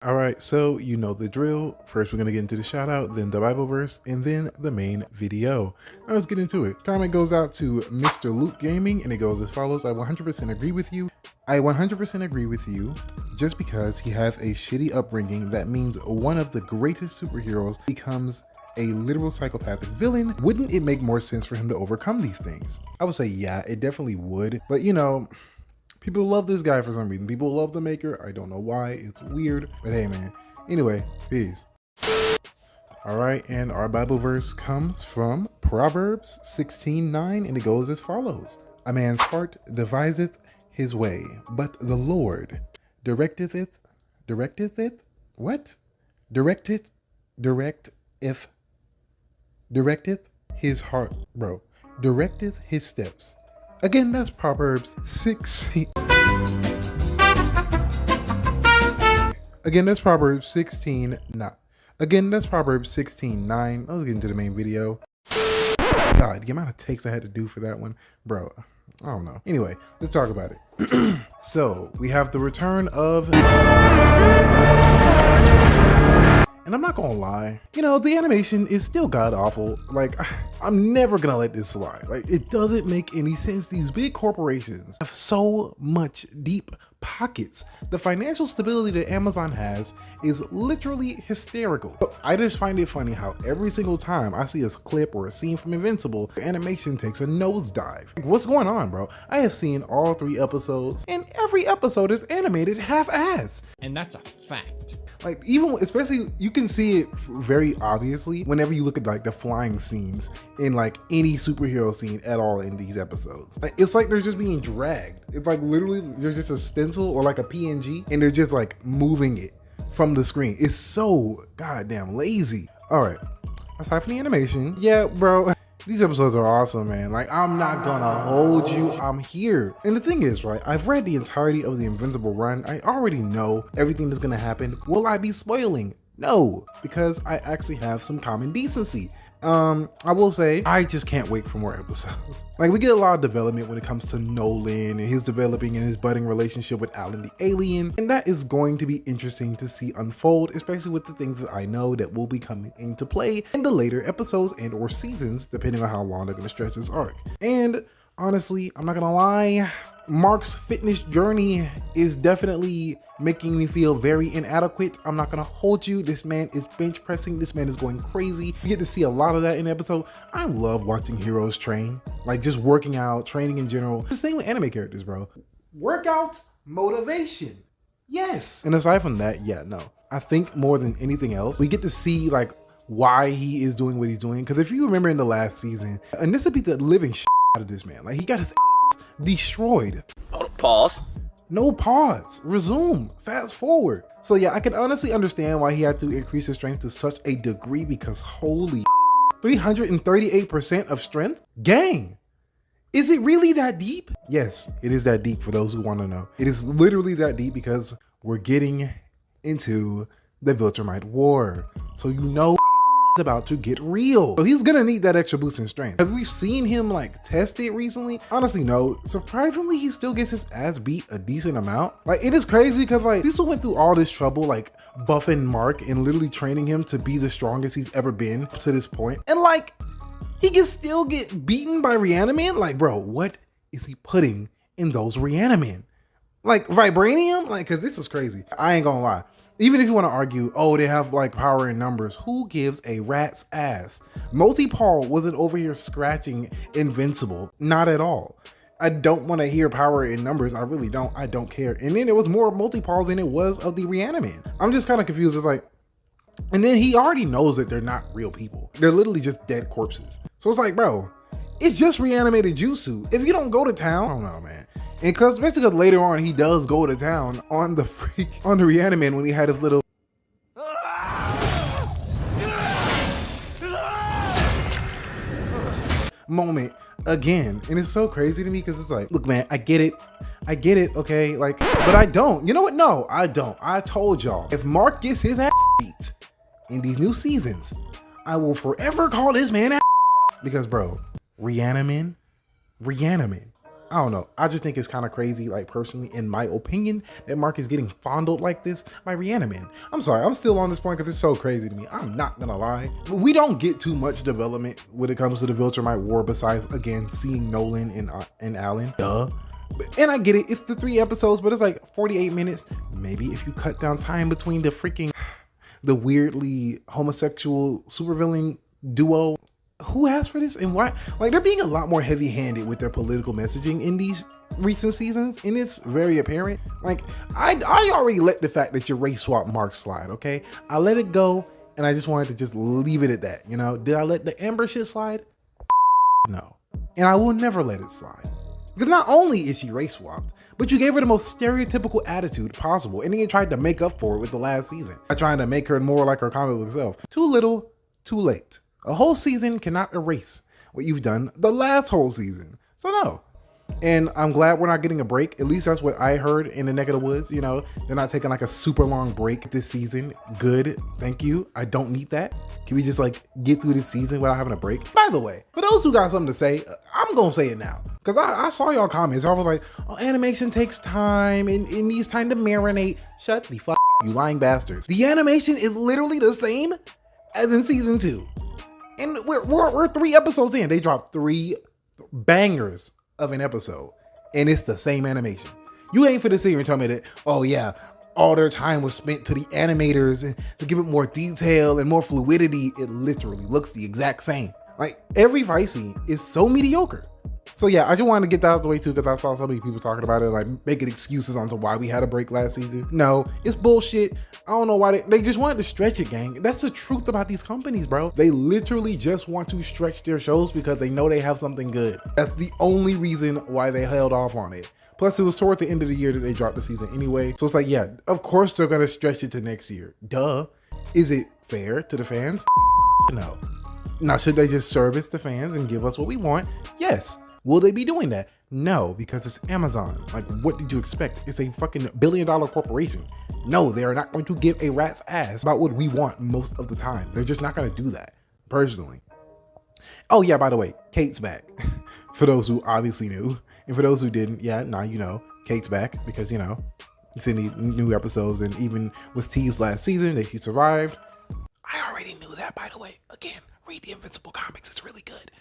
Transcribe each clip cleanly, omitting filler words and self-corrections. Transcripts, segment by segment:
All right, so you know the drill. First, we're going to get into the shout out, then the Bible verse, and then the main video. Now let's get into it. Comment goes out to Mr. Luke Gaming, and it goes as follows. I 100% agree with you. I 100% agree with you. Just because he has a shitty upbringing, that means one of the greatest superheroes becomes a literal psychopathic villain. Wouldn't it make more sense for him to overcome these things? I would say, yeah, it definitely would. But you know, people love this guy for some reason. People love the maker. I don't know why. It's weird. But hey, man. Anyway, peace. All right, and our Bible verse comes from Proverbs 16:9, and it goes as follows. A man's heart deviseth his way, but the Lord directeth his heart, bro. Directeth his steps. Again, that's Proverbs 16. Again, that's Proverbs 16. Again, that's Proverbs 16:9. Let's get into the main video. God, the amount of takes I had to do for that one, bro. I don't know. Anyway, let's talk about it. So we have the return of. And I'm not gonna lie, you know, the animation is still god awful. Like, I'm never gonna let this slide. Like, it doesn't make any sense. These big corporations have so much deep pockets. The financial stability that Amazon has is literally hysterical. So I just find it funny how every single time I see a clip or a scene from Invincible, the animation takes a nosedive. Like, what's going on, bro? I have seen all 3 episodes, and every episode is animated half-ass. And that's a fact. Like, even, especially, you can see it very obviously whenever you look at like the flying scenes in like any superhero scene at all in these episodes. Like, it's like they're just being dragged. It's like literally there's just a stencil or like a PNG and they're just like moving it from the screen. It's so goddamn lazy. All right, aside from the animation, yeah, bro, these episodes are awesome, man. Like, I'm not gonna hold you, I'm here. And the thing is, right, I've read the entirety of the Invincible run. I already know everything that's gonna happen. Will I be spoiling? No, because I actually have some common decency. I will say, I just can't wait for more episodes. Like, we get a lot of development when it comes to Nolan and his developing and his budding relationship with Alan the Alien. And that is going to be interesting to see unfold, especially with the things that I know that will be coming into play in the later episodes and or seasons, depending on how long they're gonna stretch this arc. And honestly, I'm not gonna lie, Mark's fitness journey is definitely making me feel very inadequate. I'm not gonna hold you. This man is bench pressing. This man is going crazy. You get to see a lot of that in the episode. I love watching heroes train, like just working out, training in general. It's the same with anime characters, bro. Workout motivation. Yes. And aside from that, yeah, no. I think more than anything else, we get to see like why he is doing what he's doing. Because if you remember in the last season, and this would be the living shit out of this man. Like, he got his destroyed. Pause. No pause. Resume. Fast forward. So yeah, I can honestly understand why he had to increase his strength to such a degree, because holy 338% of strength? Gang. Is it really that deep? Yes, it is that deep for those who want to know. It is literally that deep because we're getting into the Viltrumite War. So you know about to get real. So he's gonna need that extra boost in strength. Have we seen him like test it recently? Honestly, no. Surprisingly, he still gets his ass beat a decent amount. Like, it is crazy because like Cecil went through all this trouble like buffing Mark and literally training him to be the strongest he's ever been to this point. And like, he can still get beaten by Reaniman? Like, bro, what is he putting in those Reaniman? Like, vibranium? Like, cause this is crazy. I ain't gonna lie. Even if you want to argue, oh, they have like power in numbers, who gives a rat's ass? Multi-Paul wasn't over here scratching Invincible, not at all. I don't want to hear power in numbers. I really don't. I don't care. And then there was more Multi-Pauls than it was of the Reaniman. I'm just kind of confused. It's like, and then he already knows that they're not real people. They're literally just dead corpses. So it's like, bro, it's just reanimated Jutsu. If you don't go to town, I don't know, man. And cause basically later on he does go to town on the Reaniman when he had his little moment again. And it's so crazy to me because it's like, look, man, I get it, okay, like, but I don't. You know what? No, I don't. I told y'all, if Mark gets his ass beat in these new seasons, I will forever call this man ass, because bro, Reaniman, I don't know. I just think it's kind of crazy, like personally, in my opinion, that Mark is getting fondled like this by Rhiannon. I'm sorry, I'm still on this point because it's so crazy to me. I'm not gonna lie. We don't get too much development when it comes to the Viltrumite War besides, again, seeing Nolan and Alan. Duh. And I get it, it's the 3 episodes, but it's like 48 minutes. Maybe if you cut down time between the weirdly homosexual supervillain duo. Who asked for this and why? Like, they're being a lot more heavy-handed with their political messaging in these recent seasons, and it's very apparent. Like, I already let the fact that your race swap Mark slide, okay? I let it go, and I just wanted to just leave it at that, you know? Did I let the Amber shit slide? No. And I will never let it slide. Because not only is she race swapped, but you gave her the most stereotypical attitude possible, and then you tried to make up for it with the last season by trying to make her more like her comic book self. Too little, too late. A whole season cannot erase what you've done the last whole season. So no. And I'm glad we're not getting a break. At least that's what I heard in the neck of the woods. You know, they're not taking like a super long break this season. Good. Thank you. I don't need that. Can we just like get through this season without having a break? By the way, for those who got something to say, I'm going to say it now. Because I saw y'all comments. I was like, oh, animation takes time and it needs time to marinate. Shut the fuck up, you lying bastards. The animation is literally the same as in season 2. And we're 3 episodes in. They dropped 3 bangers of an episode, and it's the same animation. You ain't finna sit here and tell me that, oh yeah, all their time was spent to the animators and to give it more detail and more fluidity. It literally looks the exact same. Like, every fight scene is so mediocre. So yeah, I just wanted to get that out of the way too, because I saw so many people talking about it, like making excuses onto why we had a break last season. No, it's bullshit. I don't know why they just wanted to stretch it, gang. That's the truth about these companies, bro. They literally just want to stretch their shows because they know they have something good. That's the only reason why they held off on it. Plus, it was toward the end of the year that they dropped the season anyway. So it's like, yeah, of course they're gonna stretch it to next year. Duh. Is it fair to the fans? No. Now, should they just service the fans and give us what we want? Yes. Will they be doing that? No, because it's Amazon. Like, what did you expect? It's a fucking $1 billion corporation. No, they are not going to give a rat's ass about what we want most of the time. They're just not going to do that, personally. Oh yeah, by the way, Kate's back. For those who obviously knew, and for those who didn't, yeah, now you know, Kate's back because, you know, it's in the new episodes and even was teased last season that she survived. I already knew that, by the way. Again, read the Invincible comics. It's really good.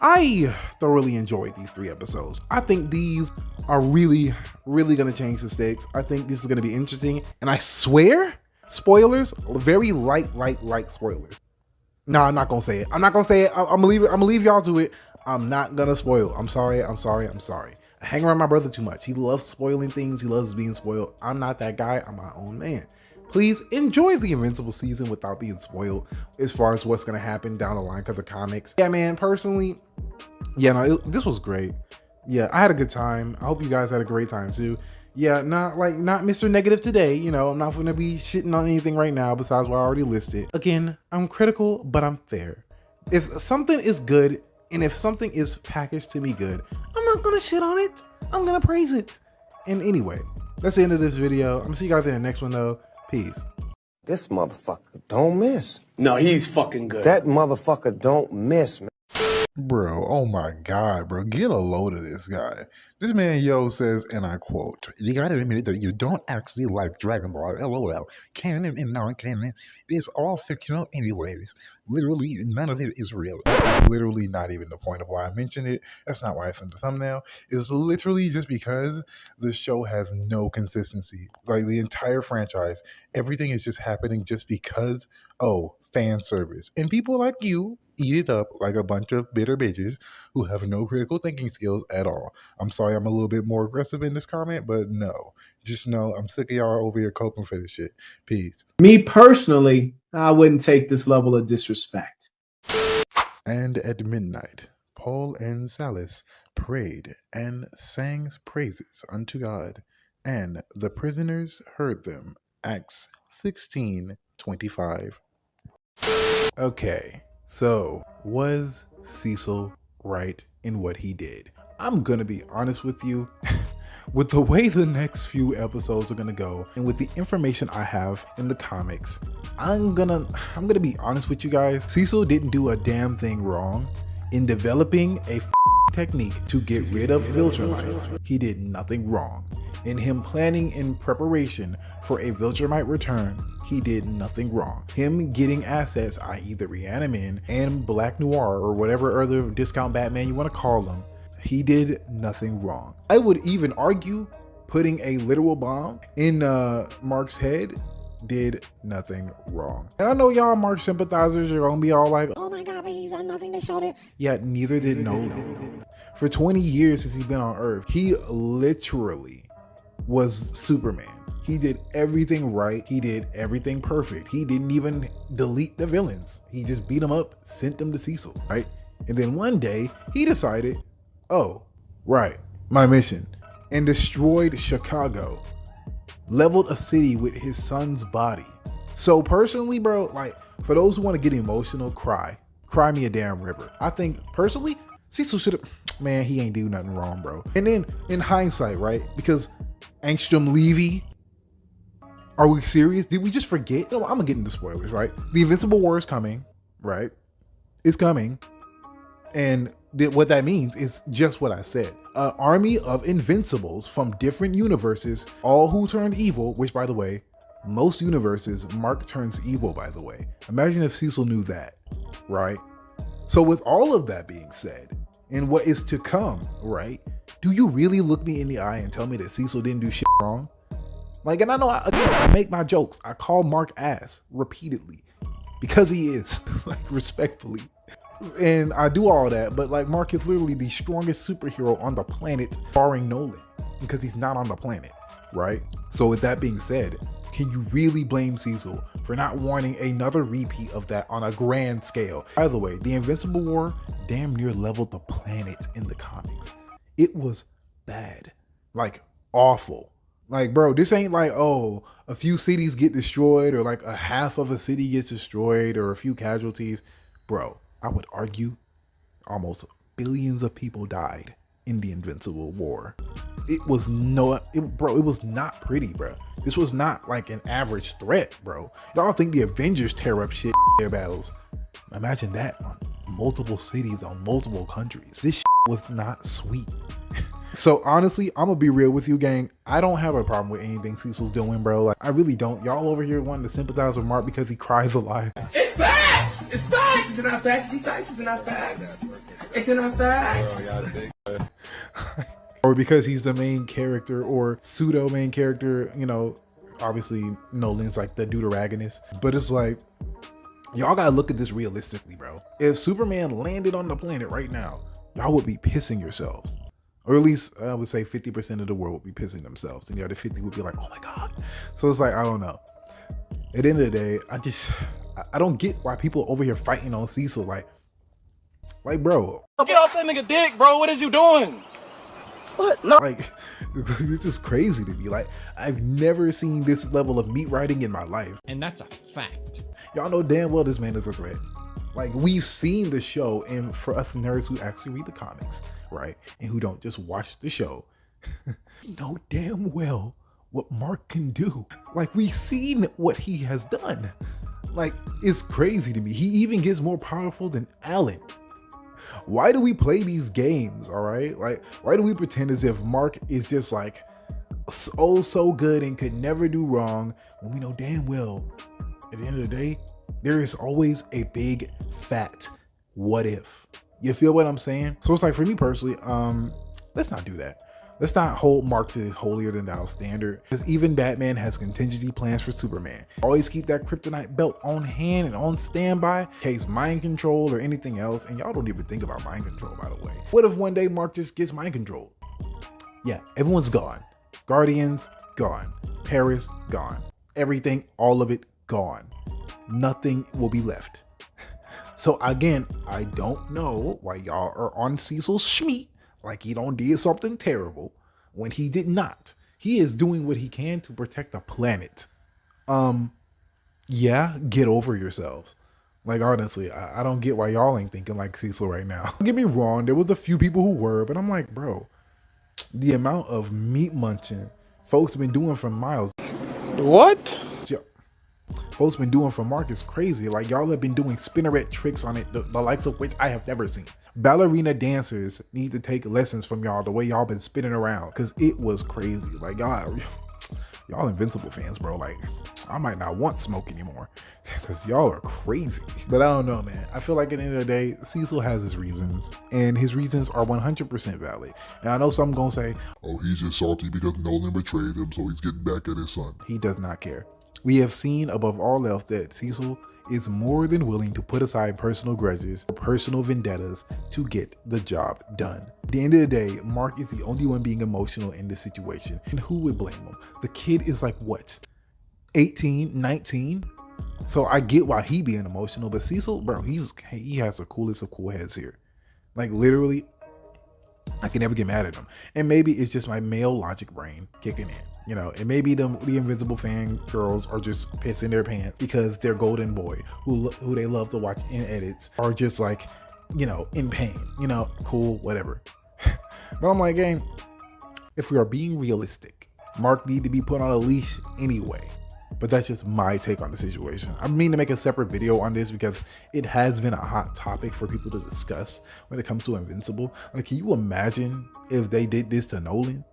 I thoroughly enjoyed these 3 episodes. I think these are really, really going to change the stakes. I think this is going to be interesting. And I swear, spoilers, very light spoilers. No, I'm not going to say it. I'm not going to say it. I'm going to leave y'all to it. I'm not going to spoil. I'm sorry. I hang around my brother too much. He loves spoiling things. He loves being spoiled. I'm not that guy. I'm my own man. Please enjoy the Invincible season without being spoiled as far as what's going to happen down the line because of comics. Yeah, man, personally, yeah, no, this was great. Yeah, I had a good time. I hope you guys had a great time too. Yeah, not Mr. Negative today. You know, I'm not going to be shitting on anything right now besides what I already listed. Again, I'm critical, but I'm fair. If something is good and if something is packaged to me good, I'm not going to shit on it. I'm going to praise it. And anyway, that's the end of this video. I'm going to see you guys in the next one though. Peace. This motherfucker don't miss. No, he's fucking good. That motherfucker don't miss, man. Bro, oh my God, bro. Get a load of this guy. This man, says, and I quote, "You gotta admit that you don't actually like Dragon Ball, LOL. Canon and non-canon is all fictional anyways. Literally, none of it is real." Literally not even the point of why I mentioned it. That's not why I sent the thumbnail. It's literally just because the show has no consistency. Like, the entire franchise, everything is just happening just because, fan service. And people like you eat it up like a bunch of bitter bitches who have no critical thinking skills at all. I'm sorry I'm a little bit more aggressive in this comment, but no. Just know I'm sick of y'all over here coping for this shit. Peace. Me personally, I wouldn't take this level of disrespect. And at midnight, Paul and Silas prayed and sang praises unto God, and the prisoners heard them. Acts 16:25. Okay, so was Cecil right in what he did? I'm gonna be honest with you. With the way the next few episodes are gonna go, and with the information I have in the comics, I'm gonna be honest with you guys. Cecil didn't do a damn thing wrong in developing a technique to get rid of Viltrumite, he did nothing wrong. In him planning in preparation for a Viltrumite return, he did nothing wrong. Him getting assets, i.e. the Reanimin and Black Noir or whatever other discount Batman you want to call him, he did nothing wrong. I would even argue putting a literal bomb in Mark's head did nothing wrong. And I know y'all Mark sympathizers are gonna be all like, oh my god, but he's done nothing to show that. Yeah, neither did Nolan. For 20 years since he's been on Earth, he literally was Superman. He did everything right. He did everything perfect. He didn't even delete the villains. He just beat them up, sent them to Cecil, right? And then one day he decided, oh, right, my mission, and destroyed Chicago, leveled a city with his son's body. So personally, bro, like for those who want to get emotional, cry me a damn river. I think personally, Cecil should have, man, he ain't do nothing wrong, bro. And then in hindsight, right, because Angstrom Levy, are we serious? Did we just forget? You know, I'm gonna get into spoilers, right? The Invincible War is coming, right? It's coming. And what that means is just what I said. An army of Invincibles from different universes, all who turned evil, which by the way, most universes, Mark turns evil, by the way. Imagine if Cecil knew that, right? So with all of that being said, and what is to come, right? Do you really look me in the eye and tell me that Cecil didn't do shit wrong? Like, and I know, I make my jokes. I call Mark ass repeatedly because he is, like, respectfully. And I do all that, but like Mark is literally the strongest superhero on the planet, barring Nolan, because he's not on the planet, right? So with that being said, can you really blame Cecil for not wanting another repeat of that on a grand scale? By the way, the Invincible War damn near leveled the planet in the comics. It was bad, like awful. Like, bro, this ain't like, oh, a few cities get destroyed or like a half of a city gets destroyed or a few casualties. Bro, I would argue almost billions of people died in the Invincible War. It was it was not pretty, bro. This was not like an average threat, bro. Y'all think the Avengers tear up shit in their battles. Imagine that on multiple cities, on multiple countries. This shit was not sweet. So honestly, I'm gonna be real with you, gang. I don't have a problem with anything Cecil's doing, bro. Like, I really don't. Y'all over here wanting to sympathize with Mark because he cries a lot. It's facts! It's facts! It's in our facts. These sites is in our facts. It's in our facts. Or because he's the main character or pseudo main character, you know, obviously Nolan's like the deuteragonist. But it's like, y'all gotta look at this realistically, bro. If Superman landed on the planet right now, y'all would be pissing yourselves. Or at least I would say 50% of the world would be pissing themselves, and the other 50 would be like, oh my God. So it's like, I don't know. At the end of the day, I don't get why people over here fighting on Cecil. Like bro. Get off that nigga dick, bro. What is you doing? What? No. Like, this is crazy to me. Like, I've never seen this level of meat writing in my life. And that's a fact. Y'all know damn well this man is a threat. Like, we've seen the show, and for us nerds who actually read the comics, right, and who don't just watch the show, you know damn well what Mark can do. Like, we've seen what he has done. Like, it's crazy to me. He even gets more powerful than Alan. Why do we play these games, all right? Like, why do we pretend as if Mark is just like so good and could never do wrong when we know damn well at the end of the day, there is always a big fat what if. You feel what I'm saying? So it's like, for me personally, let's not do that. Let's not hold Mark to this holier than thou standard, because even Batman has contingency plans for Superman. Always keep that kryptonite belt on hand and on standby in case mind control or anything else. And y'all don't even think about mind control, by the way. What if one day Mark just gets mind controlled? Yeah, everyone's gone. Guardians, gone. Paris, gone. Everything, all of it, gone. Nothing will be left. So again, I don't know why y'all are on Cecil's schmeat like he don't did something terrible when he did not. He is doing what he can to protect the planet. Yeah, get over yourselves. Like, honestly, I don't get why y'all ain't thinking like Cecil right now. Don't get me wrong, there was a few people who were, but I'm like, bro, the amount of meat munching folks have been doing from Miles. What? Folks been doing for Mark is crazy. Like, y'all have been doing spinneret tricks on it, the likes of which I have never seen. Ballerina dancers need to take lessons from y'all the way y'all been spinning around, because it was crazy. Like, y'all Invincible fans, bro. Like, I might not want smoke anymore because y'all are crazy. But I don't know, man. I feel like at the end of the day, Cecil has his reasons, and his reasons are 100% valid. And I know some gonna say, oh, he's just salty because Nolan betrayed him, so he's getting back at his son. he does not care. We have seen above all else that Cecil is more than willing to put aside personal grudges or personal vendettas to get the job done. At the end of the day, Mark is the only one being emotional in this situation. And who would blame him? The kid is like, what, 18, 19? So I get why he being emotional, but Cecil, bro, he has the coolest of cool heads here. Like, literally, I can never get mad at him. And maybe it's just my male logic brain kicking in, you know, and maybe the Invincible fan girls are just pissing their pants because their golden boy, who they love to watch in edits, are just like, you know, in pain, you know, cool, whatever. But I'm like, gang, if we are being realistic, Mark need to be put on a leash anyway. But that's just my take on the situation. I mean to make a separate video on this because it has been a hot topic for people to discuss when it comes to Invincible. Like, can you imagine if they did this to Nolan?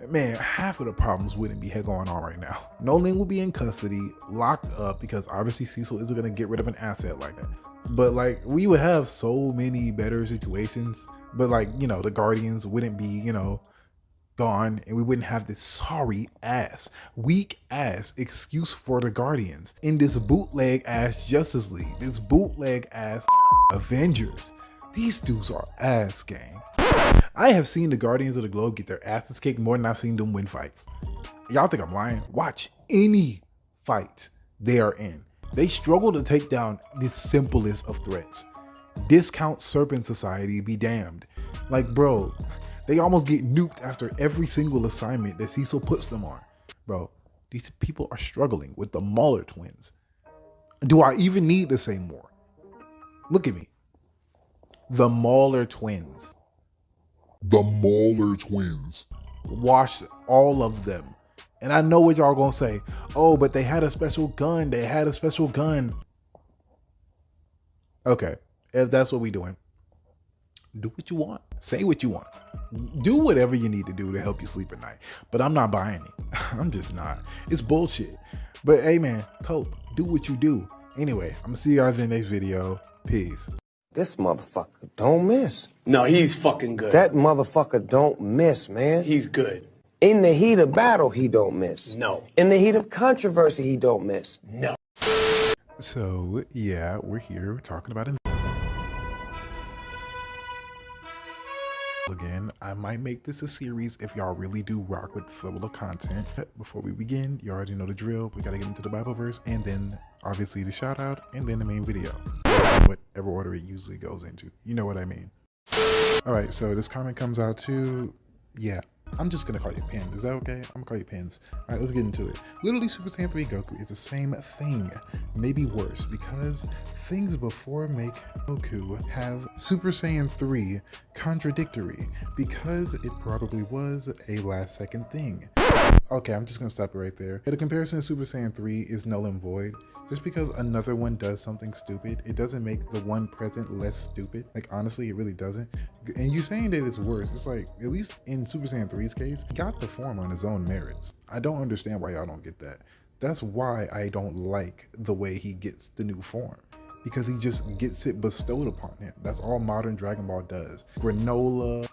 Man, half of the problems wouldn't be going on right now. Nolan will be in custody, locked up, because obviously Cecil isn't gonna get rid of an asset like that. But like, we would have so many better situations. But like, you know, the Guardians wouldn't be, you know, gone, and we wouldn't have this sorry ass, weak ass excuse for the Guardians in this bootleg ass Justice League, this bootleg ass Avengers. These dudes are ass, gang. I have seen the Guardians of the Globe get their asses kicked more than I've seen them win fights. Y'all think I'm lying? Watch any fight they are in. They struggle to take down the simplest of threats. Discount Serpent Society be damned. Like, bro, they almost get nuked after every single assignment that Cecil puts them on. Bro, these people are struggling with the Mauler twins. Do I even need to say more? Look at me. The Mauler twins. The Mauler twins. Wash all of them. And I know what y'all gonna say. Oh, but they had a special gun. They had a special gun. Okay, if that's what we doing, do what you want. Say what you want. Do whatever you need to do to help you sleep at night. But I'm not buying it. I'm just not. It's bullshit. But hey, man, cope. Do what you do. Anyway, I'm gonna see you guys in the next video. Peace. This motherfucker don't miss. No, he's fucking good. That motherfucker don't miss, man. He's good. In the heat of battle, he don't miss. No. In the heat of controversy, he don't miss. No. So, yeah, we're here talking about again. I might make this a series if y'all really do rock with this level of content. But before we begin, you already know the drill. We gotta get into the Bible verse, and then obviously the shout out, and then the main video. Whatever order it usually goes into. You know what I mean. Alright, so this comment comes out to, yeah, I'm just gonna call you Pin. Is that okay? I'm gonna call you Pins. Alright, let's get into it. Literally, Super Saiyan 3 Goku is the same thing, maybe worse, because things before make Goku have Super Saiyan 3 contradictory, because it probably was a last second thing. Okay, I'm just gonna stop it right there. The comparison to Super Saiyan 3 is null and void. Just because another one does something stupid, it doesn't make the one present less stupid. Like, honestly, it really doesn't. And you saying that it's worse, it's like, at least in Super Saiyan 3's case, he got the form on his own merits. I don't understand why y'all don't get that. That's why I don't like the way he gets the new form. Because he just gets it bestowed upon him. That's all modern Dragon Ball does. Granola,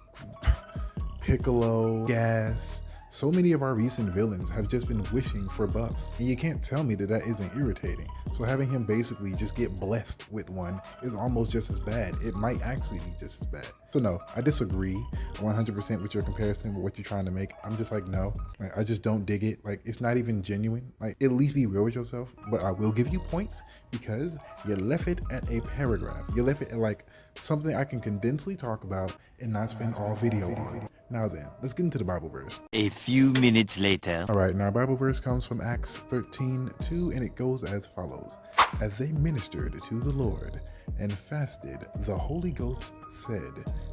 Piccolo, Gas. So many of our recent villains have just been wishing for buffs, and you can't tell me that that isn't irritating. So having him basically just get blessed with one is almost just as bad. It might actually be just as bad. So no, I disagree 100% with your comparison with what you're trying to make. I'm just like, no, like, I just don't dig it. Like, it's not even genuine. Like, at least be real with yourself. But I will give you points because you left it at a paragraph. You left it at like something I can condensely talk about and not spend all video on. Now then, let's get into the Bible verse. A few minutes later. All right, now our Bible verse comes from Acts 13:2, and it goes as follows. As they ministered to the Lord and fasted, the Holy Ghost said,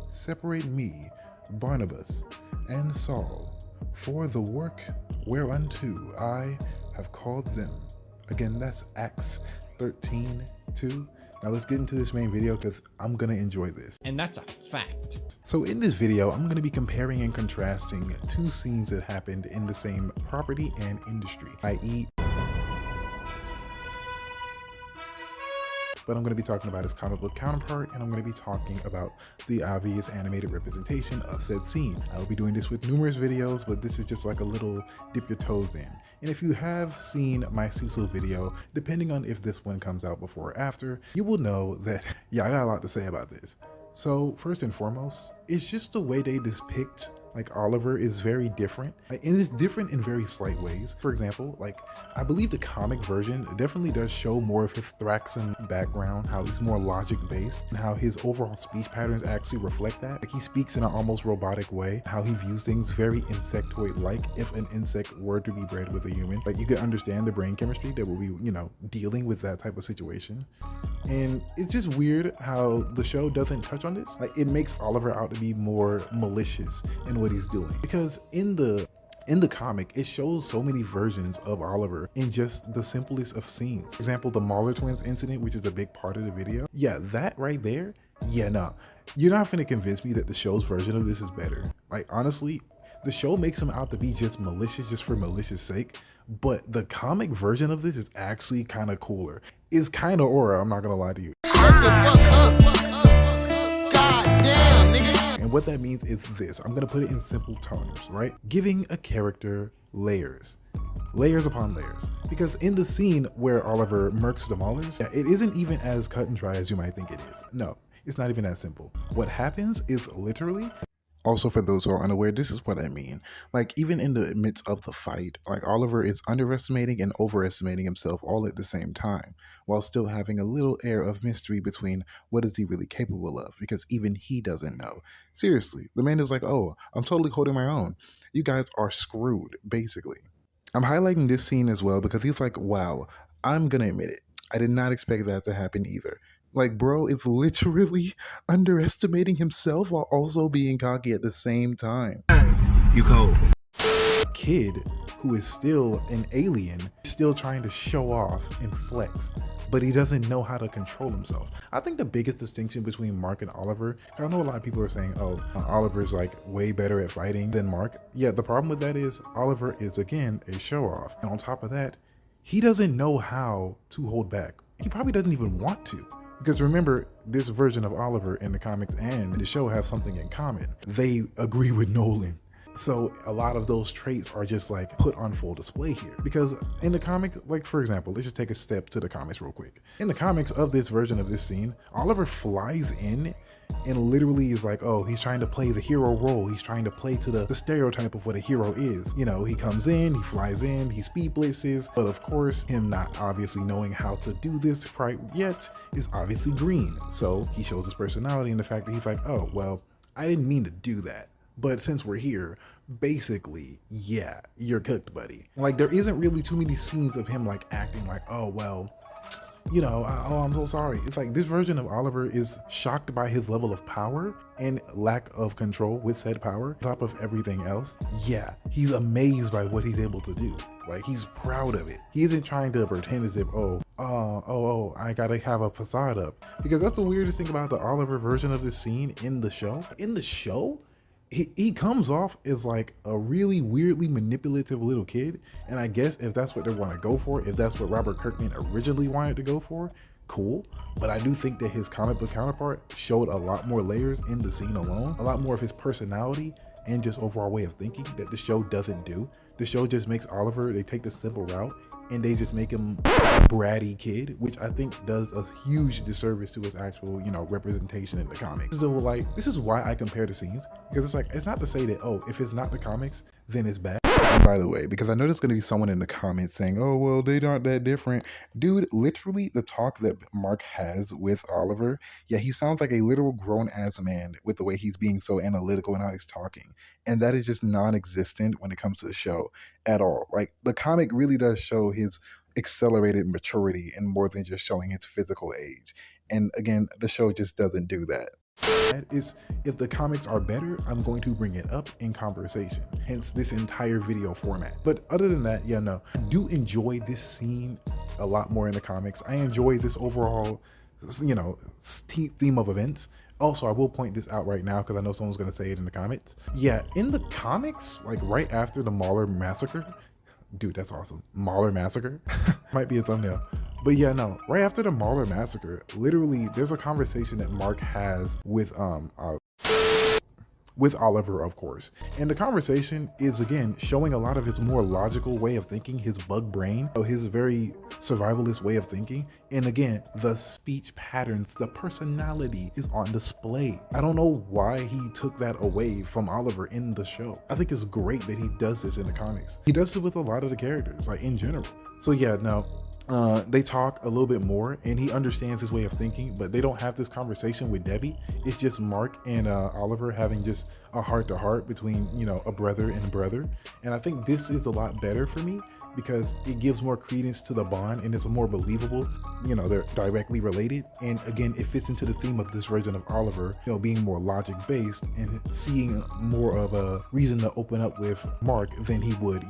separate me, Barnabas, and Saul, for the work whereunto I have called them. Again, that's Acts 13:2. Now let's get into this main video because I'm gonna enjoy this. And that's a fact. So in this video, I'm gonna be comparing and contrasting two scenes that happened in the same property and industry, i.e. but I'm going to be talking about his comic book counterpart, and I'm going to be talking about the obvious animated representation of said scene. I'll be doing this with numerous videos, but this is just like a little dip your toes in. And if you have seen my Cecil video, depending on if this one comes out before or after, you will know that, yeah, I got a lot to say about this. So first and foremost, it's just the way they depict like Oliver is very different, and it's different in very slight ways. For example, like I believe the comic version definitely does show more of his Thraxan background, how he's more logic based, and how his overall speech patterns actually reflect that. Like he speaks in an almost robotic way, how he views things very insectoid-like. If an insect were to be bred with a human, like you could understand the brain chemistry that will be, you know, dealing with that type of situation. And it's just weird how the show doesn't touch on this. Like it makes Oliver out to be more malicious in what he's doing, because in the comic it shows so many versions of Oliver in just the simplest of scenes. For example, the Mauler twins incident, which is a big part of the video. Yeah, that right there. Yeah, no, you're not gonna convince me that the show's version of this is better. Like honestly, the show makes him out to be just malicious just for malicious sake, but the comic version of this is actually kind of cooler. It's kind of aura, I'm not gonna lie to you. Shut the fuck up. God damn, nigga. And what that means is this, I'm gonna put it in simple terms, right? Giving a character layers upon layers. Because in the scene where Oliver murks the Maulers, yeah, it isn't even as cut and dry as you might think it is. No, it's not even that simple. What happens is literally, also, for those who are unaware, this is what I mean. Like, even in the midst of the fight, like Oliver is underestimating and overestimating himself all at the same time, while still having a little air of mystery between what is he really capable of, because even he doesn't know. Seriously, the man is like, oh, I'm totally holding my own. You guys are screwed, basically. I'm highlighting this scene as well because he's like, wow, I'm gonna admit it. I did not expect that to happen either. Like, bro is literally underestimating himself while also being cocky at the same time. You cold. kid who is still an alien, still trying to show off and flex, but he doesn't know how to control himself. I think the biggest distinction between Mark and Oliver, I know a lot of people are saying, oh, Oliver's like way better at fighting than Mark. Yeah, the problem with that is Oliver is, again, a show off. And on top of that, he doesn't know how to hold back. He probably doesn't even want to. Because remember, this version of Oliver in the comics and the show have something in common. They agree with Nolan. So a lot of those traits are just like put on full display here. Because in the comic, like for example, let's just take a step to the comics real quick. In the comics of this version of this scene, Oliver flies in and literally is like, oh, he's trying to play the hero role. He's trying to play to the stereotype of what a hero is. You know, he comes in, he flies in, he speed blitzes, but of course, him not obviously knowing how to do this quite yet is obviously green. So he shows his personality in the fact that he's like, oh, well, I didn't mean to do that. But since we're here, basically, yeah, you're cooked, buddy. Like, there isn't really too many scenes of him like acting like, oh, well, you know, oh, I'm so sorry. It's like this version of Oliver is shocked by his level of power and lack of control with said power, on top of everything else. Yeah, he's amazed by what he's able to do. Like, he's proud of it. He isn't trying to pretend as if, I gotta have a facade up. Because that's the weirdest thing about the Oliver version of this scene in the show. In the show, he comes off as like a really weirdly manipulative little kid. And I guess if that's what they want to go for, if that's what Robert Kirkman originally wanted to go for, cool. But I do think that his comic book counterpart showed a lot more layers in the scene alone, a lot more of his personality and just overall way of thinking that the show doesn't do. The show just makes Oliver, they take the simple route and they just make him a bratty kid, which I think does a huge disservice to his actual, you know, representation in the comics. So like, this is why I compare the scenes, because it's like, it's not to say that, oh, if it's not the comics, then it's bad. And by the way, because I know there's going to be someone in the comments saying, oh, well, they aren't that different. Dude, literally the talk that Mark has with Oliver, yeah, he sounds like a literal grown-ass man with the way he's being so analytical and how he's talking. And that is just non-existent when it comes to the show at all. Like, the comic really does show his accelerated maturity and more than just showing his physical age. And again, the show just doesn't do that. Is if the comics are better, I'm going to bring it up in conversation, hence this entire video format. But other than that, yeah, no, I do enjoy this scene a lot more in the comics. I enjoy this overall theme of events. Also, I will point this out right now because I know someone's going to say it in the comments. Yeah, in the comics, like right after the Mahler massacre, dude, that's awesome. Mahler massacre might be a thumbnail. But yeah, no, right after the Mahler massacre, literally there's a conversation that Mark has with Oliver, of course. And the conversation is, again, showing a lot of his more logical way of thinking, his bug brain, his very survivalist way of thinking. And again, the speech patterns, the personality is on display. I don't know why he took that away from Oliver in the show. I think it's great that he does this in the comics. He does it with a lot of the characters, like in general. So yeah, now, they talk a little bit more and he understands his way of thinking, but they don't have this conversation with Debbie. It's just Mark and Oliver having just a heart-to-heart between, a brother and a brother. And I think this is a lot better for me because it gives more credence to the bond and it's more believable. They're directly related. And again, it fits into the theme of this version of Oliver, being more logic-based and seeing more of a reason to open up with Mark than he would,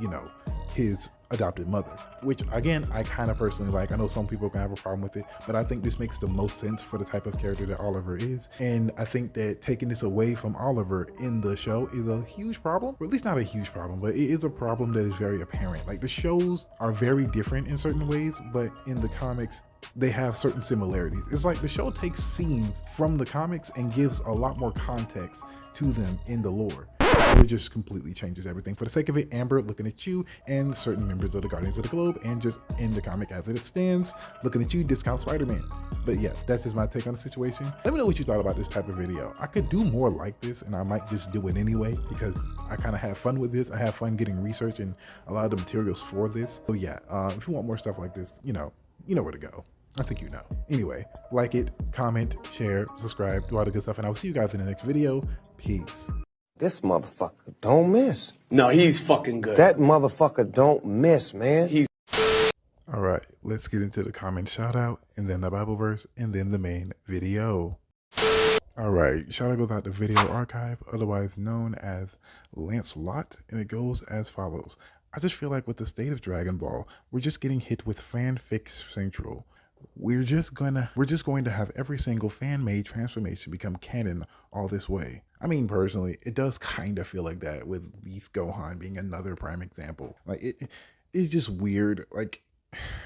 his adopted mother, which again, I kind of personally like. I know some people can have a problem with it, but I think this makes the most sense for the type of character that Oliver is. And I think that taking this away from Oliver in the show is a huge problem, or at least not a huge problem, but it is a problem that is very apparent. Like the shows are very different in certain ways, but in the comics, they have certain similarities. It's like the show takes scenes from the comics and gives a lot more context to them in the lore. It just completely changes everything. For the sake of it, Amber looking at you and certain members of the Guardians of the Globe, and just in the comic as it stands, looking at you, discount Spider-Man. But yeah, that's just my take on the situation. Let me know what you thought about this type of video. I could do more like this and I might just do it anyway because I kind of have fun with this. I have fun getting research and a lot of the materials for this. So yeah, if you want more stuff like this, you know where to go. I think you know. Anyway, like it, comment, share, subscribe, do all the good stuff, and I will see you guys in the next video. Peace. This motherfucker don't miss. No, he's fucking good. That motherfucker don't miss, man. All right, let's get into the comment shout out and then the Bible verse and then the main video. All right, shout out goes out to Video Archive, otherwise known as Lancelot, and it goes as follows. I just feel like with the state of Dragon Ball, we're just getting hit with fanfic central. We're just going to have every single fan-made transformation become canon all this way. I mean, personally, it does kind of feel like that with Beast Gohan being another prime example. Like it's just weird. Like,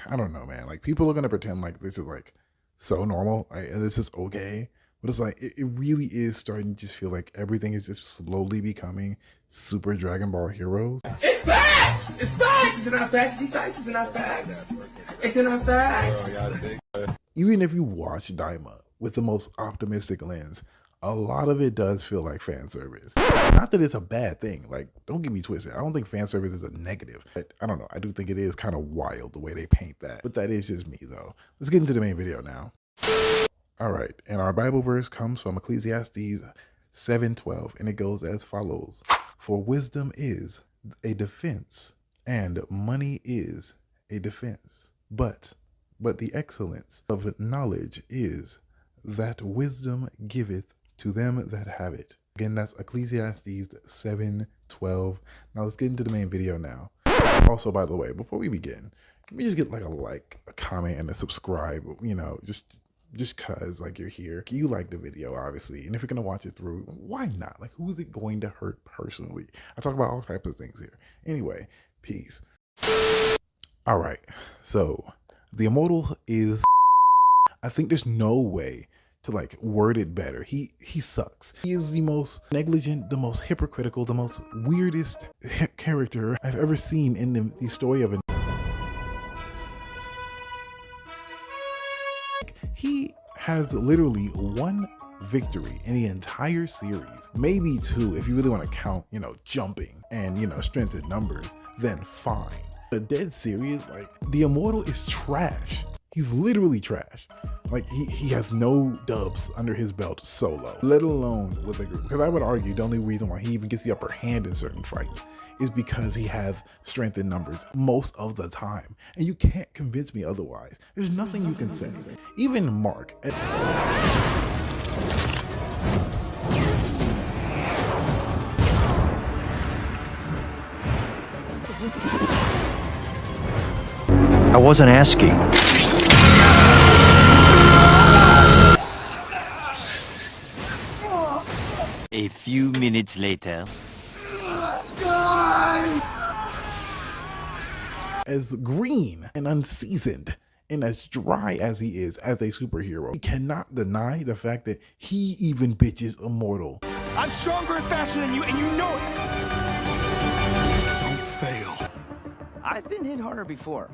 I don't know, man. Like people are going to pretend like this is like so normal, and this is okay. But it's like, it really is starting to just feel like everything is just slowly becoming super Dragon Ball heroes. It's facts! It's facts! It's not facts. These sites is not facts. It's not facts. Even if you watch Daima with the most optimistic lens, a lot of it does feel like fan service. Not that it's a bad thing. Like, don't get me twisted. I don't think fan service is a negative. But I don't know. I do think it is kind of wild the way they paint that. But that is just me, though. Let's get into the main video now. All right, and our Bible verse comes from Ecclesiastes 7:12, and it goes as follows. For wisdom is a defense, and money is a defense. But the excellence of knowledge is that wisdom giveth to them that have it. Again, that's Ecclesiastes 7:12. Now let's get into the main video now. Also, by the way, before we begin, can we just get like a comment, and a subscribe, just cause like you're here. You like the video, obviously, and if you're gonna watch it through, why not? Like, who is it going to hurt personally? I talk about all types of things here. Anyway, peace. All right, so the immortal is, I think there's no way to like word it better. He sucks. He is the most negligent, the most hypocritical, the most weirdest character I've ever seen in the story of He has literally one victory in the entire series, maybe two if you really want to count, jumping and, strength in numbers, then fine. But dead serious, like, the immortal is trash. He's literally trash. Like, he has no dubs under his belt solo, let alone with a group. Because I would argue the only reason why he even gets the upper hand in certain fights is because he has strength in numbers most of the time. And you can't convince me otherwise. There's nothing you can say. Even Mark. I wasn't asking. few minutes later. As green and unseasoned and as dry as he is as a superhero, he cannot deny the fact that he even bitches Immortal. I'm stronger and faster than you, and you know it. Don't fail. I've been hit harder before.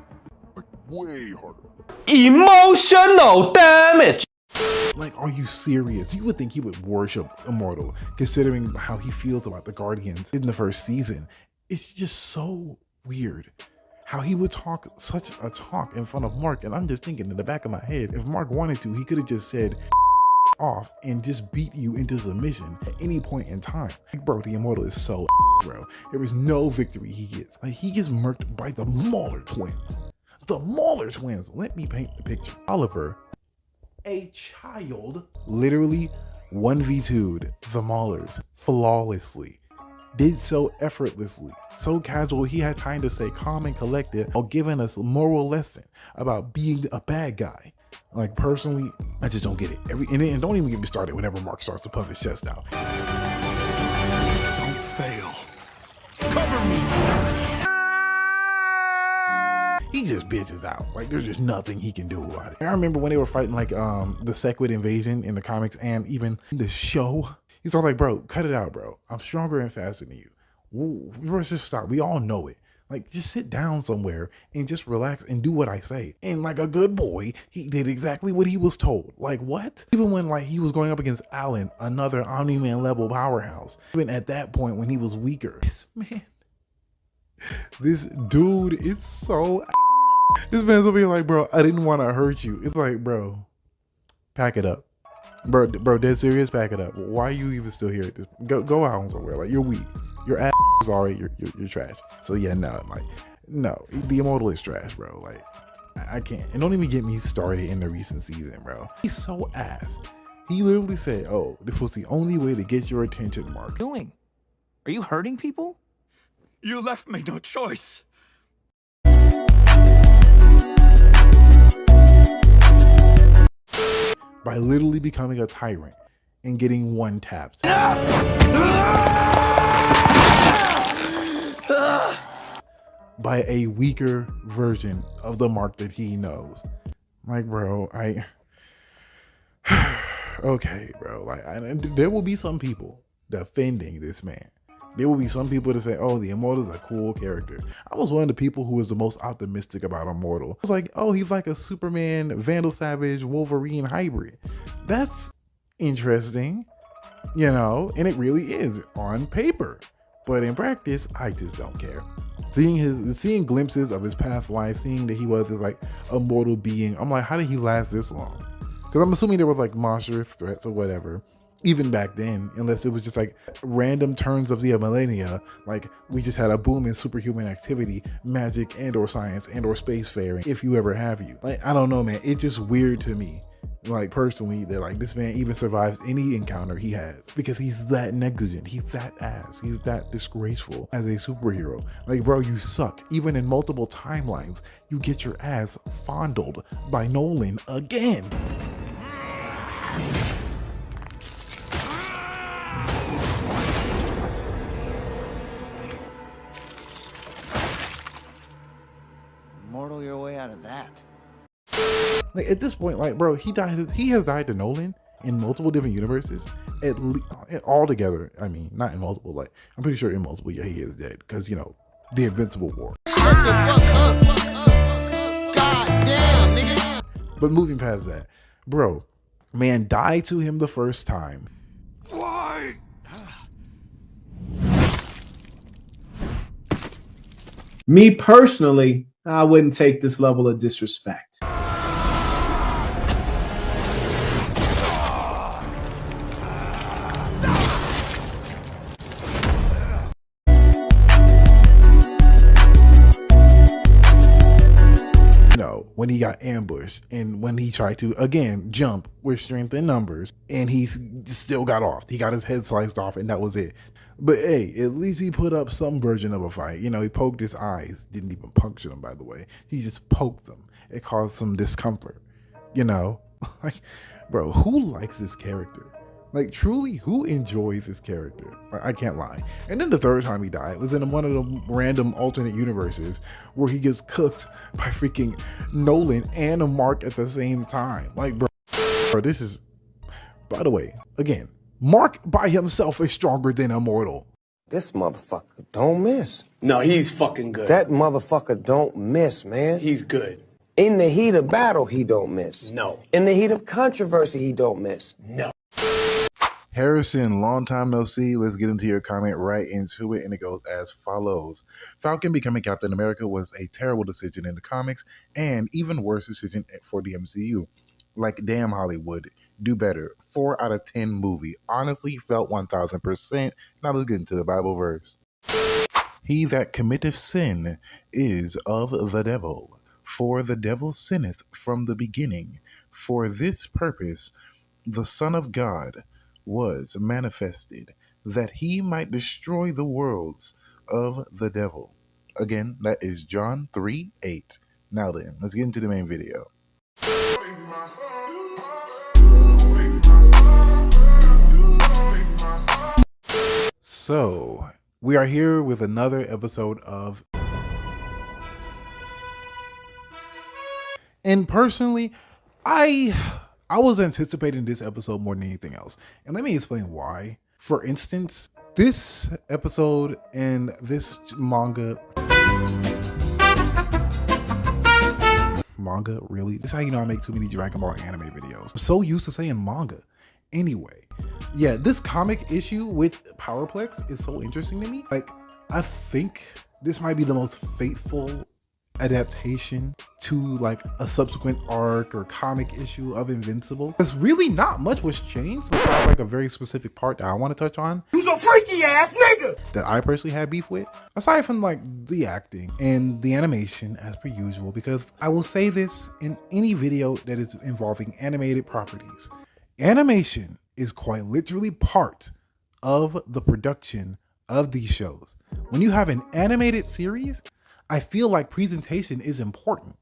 Like, way harder. Emotional damage. Like, are you serious? You would think he would worship Immortal, considering how he feels about the Guardians in the first season. It's just so weird how he would talk such a talk in front of Mark. And I'm just thinking in the back of my head, if Mark wanted to, he could have just said off and just beat you into submission at any point in time. Like, bro, the Immortal is so bro. There is no victory he gets. Like, he gets murked by the Mauler twins. The Mauler twins. Let me paint the picture. Oliver, a child, literally 1v2'd the Maulers flawlessly. Did so effortlessly, so casual he had time to say calm and collected while giving us a moral lesson about being a bad guy. Like, personally, I just don't get it. And don't even get me started whenever Mark starts to puff his chest out. Don't fail. Cover me. He just bitches out. Like, there's just nothing he can do about it. And I remember when they were fighting like the Sequid invasion in the comics and even the show. He's all like, bro, cut it out, bro. I'm stronger and faster than you. Let's just stop. We all know it. Like, just sit down somewhere and just relax and do what I say. And like a good boy, he did exactly what he was told. Like, what? Even when like he was going up against Alan, another Omni-Man level powerhouse, even at that point when he was weaker, this dude is so this man's over here like, bro, I didn't want to hurt you. It's like, bro, pack it up. Bro, dead serious, pack it up. Why are you even still here at this? Go out somewhere. Like, you're weak. Your ass is already, you're trash. So yeah, no, like, no, the Immortal is trash, bro. Like, I can't. And don't even get me started in the recent season, bro. He's so ass. He literally said, oh, this was the only way to get your attention, Mark. Doing? Are you hurting people? You left me no choice. By literally becoming a tyrant and getting one tapped. By a weaker version of the Mark that he knows. Like, bro, okay, bro. Like, there will be some people defending this man. There will be some people that say, oh, the Immortal is a cool character. I was one of the people who was the most optimistic about Immortal. I was like, oh, he's like a Superman, Vandal Savage, Wolverine hybrid. That's interesting, you know, and it really is on paper. But in practice, I just don't care. Seeing glimpses of his past life, seeing that he was this like immortal being, I'm like, how did he last this long? Because I'm assuming there was like monstrous threats or whatever, even back then, unless it was just like random turns of the millennia, like we just had a boom in superhuman activity, magic and or science and or spacefaring, if you ever have you. Like, I don't know, man. It's just weird to me, like personally, that like this man even survives any encounter he has, because he's that negligent, he's that ass, he's that disgraceful as a superhero. Like, bro, you suck. Even in multiple timelines, you get your ass fondled by Nolan again. Mortal your way out of that. Like, at this point, like, bro, he has died to Nolan in multiple different universes, all together. I mean, not in multiple, like, I'm pretty sure in multiple, yeah, he is dead, because, you know, the Invincible War. Shut the fuck up. God damn, nigga. But moving past that, bro, man died to him the first time. Why? Me personally, I wouldn't take this level of disrespect. When he got ambushed and when he tried to, again, jump with strength and numbers, and he still got off. He got his head sliced off and that was it. But hey, at least he put up some version of a fight. You know, he poked his eyes. Didn't even puncture them, by the way. He just poked them. It caused some discomfort. You know, like, bro, who likes this character? Like, truly, who enjoys this character? I can't lie. And then the third time he died was in one of the random alternate universes where he gets cooked by freaking Nolan and a Mark at the same time. Like, bro, this is, by the way, again, Mark by himself is stronger than Immortal. This motherfucker don't miss. No, he's fucking good. That motherfucker don't miss, man. He's good. In the heat of battle, he don't miss. No. In the heat of controversy, he don't miss. No. Harrison, long time no see. Let's get into your comment right into it. And it goes as follows. Falcon becoming Captain America was a terrible decision in the comics and even worse decision for the MCU. Like, damn, Hollywood, do better. 4 out of 10 movie. Honestly, felt 1000%. Now let's get into the Bible verse. He that committeth sin is of the devil, for the devil sinneth from the beginning. For this purpose the Son of God was manifested, that he might destroy the worlds of the devil. Again, that is John 3:8. Now then, let's get into the main video. So, we are here with another episode of... And personally, I was anticipating this episode more than anything else. And let me explain why. For instance, this episode and this manga, really? This is how you know I make too many Dragon Ball anime videos. I'm so used to saying manga. Anyway, yeah, this comic issue with Powerplex is so interesting to me. Like, I think this might be the most faithful adaptation to like a subsequent arc or comic issue of Invincible. Because really not much was changed besides like a very specific part that I want to touch on. Who's a freaky ass nigga? That I personally had beef with. Aside from like the acting and the animation as per usual, because I will say this in any video that is involving animated properties. Animation is quite literally part of the production of these shows. When you have an animated series, I feel like presentation is important.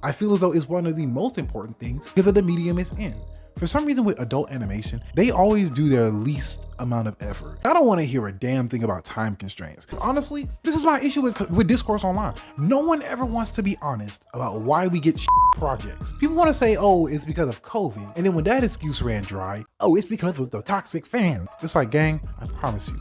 I feel as though it's one of the most important things because of the medium it's in. For some reason with adult animation, they always do their least amount of effort. I don't want to hear a damn thing about time constraints. Honestly, this is my issue with discourse online. No one ever wants to be honest about why we get projects. People want to say, oh, it's because of COVID. And then when that excuse ran dry, oh, it's because of the toxic fans. It's like, gang, I promise you,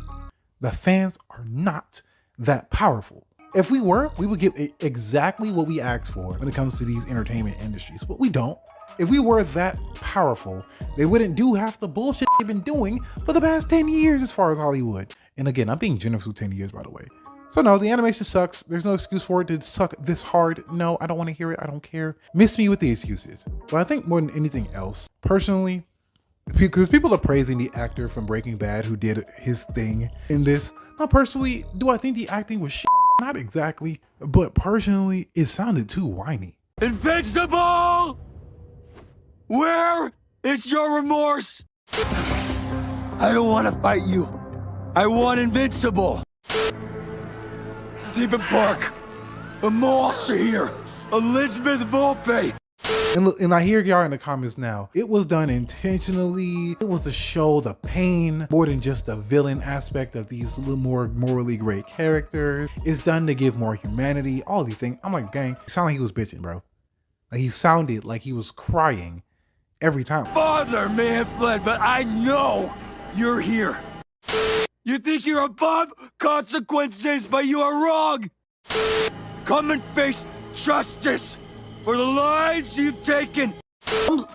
the fans are not that powerful. If we were, we would get exactly what we asked for when it comes to these entertainment industries, but we don't. If we were that powerful, they wouldn't do half the bullshit they've been doing for the past 10 years as far as Hollywood. And again, I'm being generous with 10 years, by the way. So no, the animation sucks. There's no excuse for it to suck this hard. No, I don't want to hear it. I don't care. Miss me with the excuses. But I think more than anything else, personally, because people are praising the actor from Breaking Bad who did his thing in this. Now, personally, do I think the acting was shit? Not exactly, but personally, it sounded too whiny. Invincible! Where is your remorse? I don't want to fight you. I want Invincible. Stephen Park, Amal Shahir, Elizabeth Volpe. And I hear y'all in the comments now. It was done intentionally. It was to show the pain more than just the villain aspect of these little more morally great characters. It's done to give more humanity, all these things. I'm like, gang, it sounded like he was bitching, bro. Like he sounded like he was crying every time. Father may have fled, but I know you're here. You think you're above consequences, but you are wrong. Come and face justice for the lives you've taken.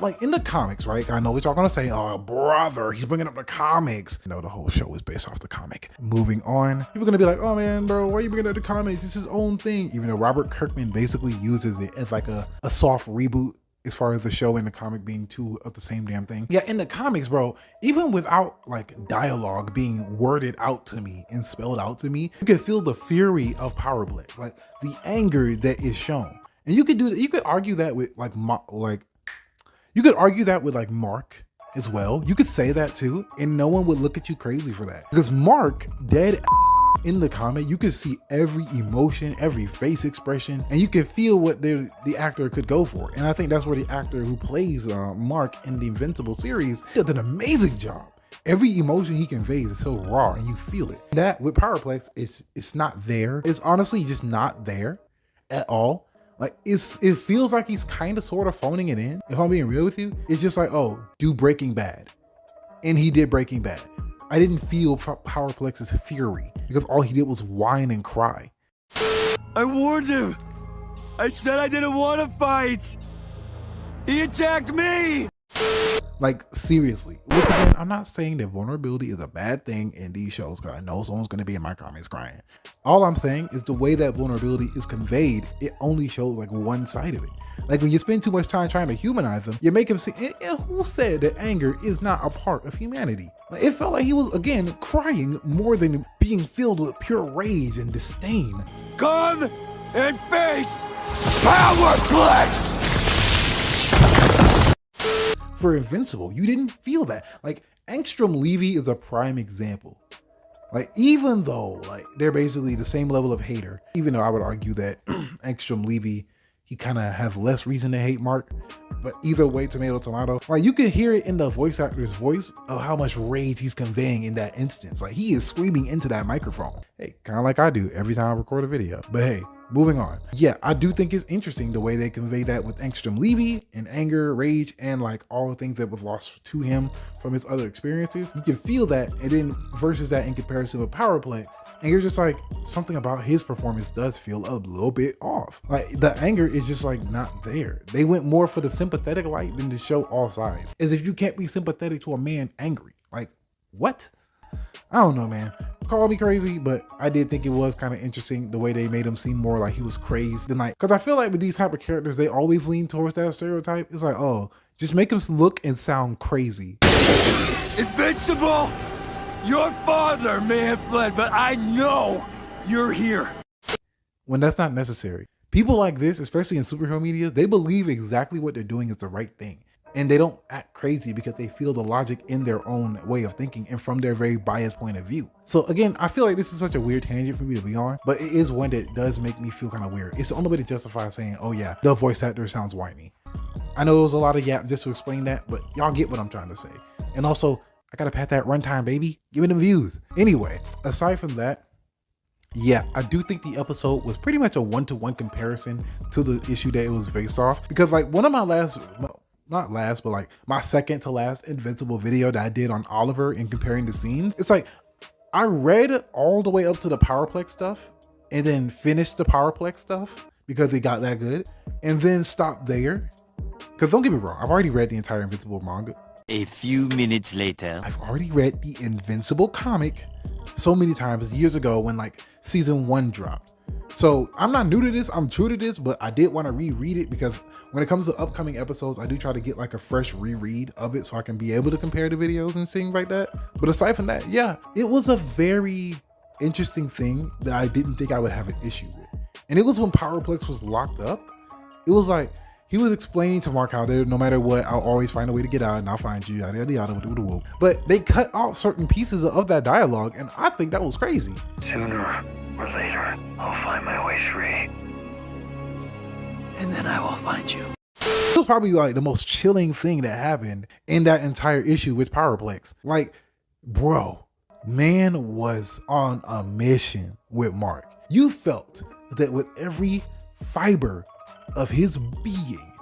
Like in the comics, right? I know what y'all gonna say, oh brother, he's bringing up the comics. No, the whole show is based off the comic. Moving on, people are gonna be like, oh man, bro, why are you bringing up the comics? It's his own thing. Even though Robert Kirkman basically uses it as like a soft reboot as far as the show and the comic being two of the same damn thing. Yeah, in the comics, bro, even without like dialogue being worded out to me and spelled out to me, you can feel the fury of Powerplex, like the anger that is shown. And you could do that. You could argue that with like you could argue that with like Mark as well. You could say that too, and no one would look at you crazy for that. Because Mark, dead in the comic, you could see every emotion, every face expression, and you could feel what the actor could go for. And I think that's where the actor who plays Mark in the Invincible series did an amazing job. Every emotion he conveys is so raw and you feel it. That with Powerplex, it's not there. It's honestly just not there at all. Like it feels like he's kind of sort of phoning it in. If I'm being real with you, it's just like, oh, do Breaking Bad. And he did Breaking Bad. I didn't feel Powerplex's fury because all he did was whine and cry. I warned him. I said I didn't want to fight. He attacked me. Like, seriously. Once again, I'm not saying that vulnerability is a bad thing in these shows because I know someone's going to be in my comments crying. All I'm saying is the way that vulnerability is conveyed, it only shows like one side of it. Like when you spend too much time trying to humanize them, you make him see, and who said that anger is not a part of humanity? Like, it felt like he was, again, crying more than being filled with pure rage and disdain. Come and face Powerplex. For Invincible, you didn't feel that. Like, Angstrom Levy is a prime example. Like, even though like they're basically the same level of hater, even though I would argue that Angstrom Levy, he kind of has less reason to hate Mark, but either way, tomato. Like, you can hear it in the voice actor's voice of how much rage he's conveying in that instance. Like, he is screaming into that microphone. Hey, kind of like I do every time I record a video. But hey, moving on. Yeah, I do think it's interesting the way they convey that with Angstrom Levy and anger, rage, and like all the things that was lost to him from his other experiences. You can feel that, and then versus that in comparison with Powerplex, and you're just like, something about his performance does feel a little bit off. Like, the anger is just like not there. They went more for the sympathetic light than to show all sides. As if you can't be sympathetic to a man angry. Like, what? I don't know, man. Call me crazy, but I did think it was kind of interesting the way they made him seem more like he was crazed than like, because I feel like with these type of characters, they always lean towards that stereotype. It's like, oh, just make him look and sound crazy. Invincible, your father may have fled, but I know you're here. When that's not necessary. People like this, especially in superhero media, they believe exactly what they're doing is the right thing. And they don't act crazy because they feel the logic in their own way of thinking and from their very biased point of view. So again, I feel like this is such a weird tangent for me to be on, but it is one that does make me feel kind of weird. It's the only way to justify saying, oh yeah, the voice actor sounds whiny. I know it was a lot of yap just to explain that, but y'all get what I'm trying to say. And also, I gotta pat that runtime, baby. Give me the views. Anyway, aside from that, yeah, I do think the episode was pretty much a one-to-one comparison to the issue that it was based off. Because like one of my not last, but like my second to last Invincible video that I did on Oliver and comparing the scenes, it's like I read all the way up to the Powerplex stuff and then finished the Powerplex stuff because it got that good and then stopped there. Because don't get me wrong, I've already read the entire Invincible manga. A few minutes later. I've already read the Invincible comic so many times years ago when like season 1 dropped. So I'm not new to this, I'm true to this, but I did want to reread it because when it comes to upcoming episodes, I do try to get like a fresh reread of it so I can be able to compare the videos and things like that. But aside from that, yeah, it was a very interesting thing that I didn't think I would have an issue with. And it was when Powerplex was locked up. It was like, he was explaining to Mark how no matter what, I'll always find a way to get out and I'll find you, yada, yada, yada. But they cut out certain pieces of that dialogue and I think that was crazy. Sooner or later, I'll find my way free. And then I will find you. It was probably like the most chilling thing that happened in that entire issue with Powerplex. Like, bro, man was on a mission with Mark. You felt that with every fiber of his being,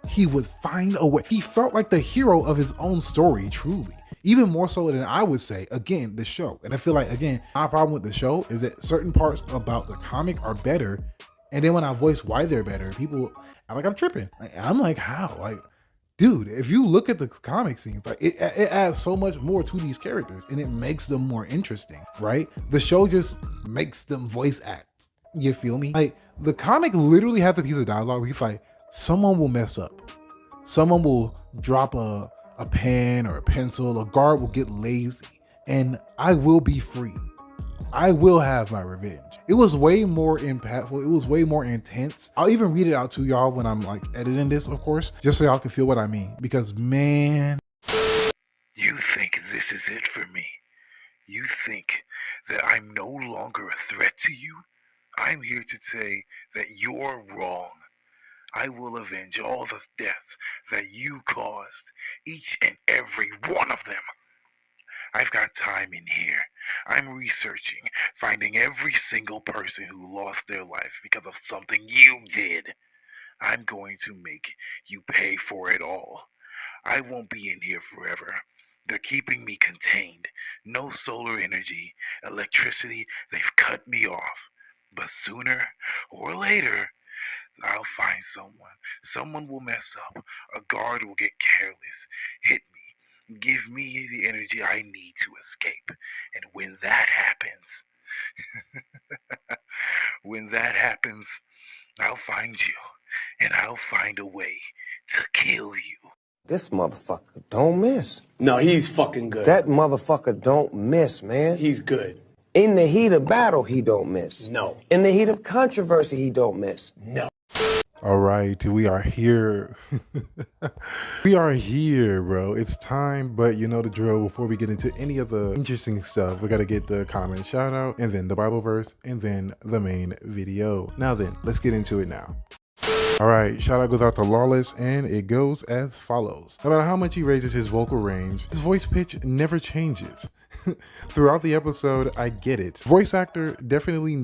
he would find a way. He felt like the hero of his own story, truly. Even more so than I would say, again, the show. And I feel like, again, my problem with the show is that certain parts about the comic are better. And then when I voice why they're better, people are like, I'm tripping. I'm like, how? Like, dude, if you look at the comic scenes, like it adds so much more to these characters and it makes them more interesting, right? The show just makes them voice act. You feel me? Like the comic literally has a piece of dialogue where he's like, someone will mess up. Someone will drop a pen or a pencil, a guard will get lazy, and I will be free. I will have my revenge. It was way more impactful. It was way more intense. I'll even read it out to y'all when I'm like editing this, of course, just so y'all can feel what I mean. Because man. You think this is it for me? You think that I'm no longer a threat to you? I'm here to say that you're wrong. I will avenge all the deaths that you caused, each and every one of them. I've got time in here. I'm researching, finding every single person who lost their life because of something you did. I'm going to make you pay for it all. I won't be in here forever. They're keeping me contained. No solar energy, electricity, they've cut me off. But sooner or later, I'll find someone. Someone will mess up. A guard will get careless, hit me, give me the energy I need to escape. And when that happens, I'll find you, and I'll find a way to kill you. This motherfucker don't miss. No, he's fucking good. That motherfucker don't miss, man. He's good. In the heat of battle, he don't miss. No. In the heat of controversy, he don't miss. No. All right, we are here. We are here, bro. It's time, but you know the drill. Before we get into any of the interesting stuff, we got to get the comment shout out, and then the Bible verse, and then the main video. Now then, let's get into it now. All right, shout out goes out to Lawless, and it goes as follows. No matter how much he raises his vocal range, his voice pitch never changes. Throughout the episode, I get it. The voice actor definitely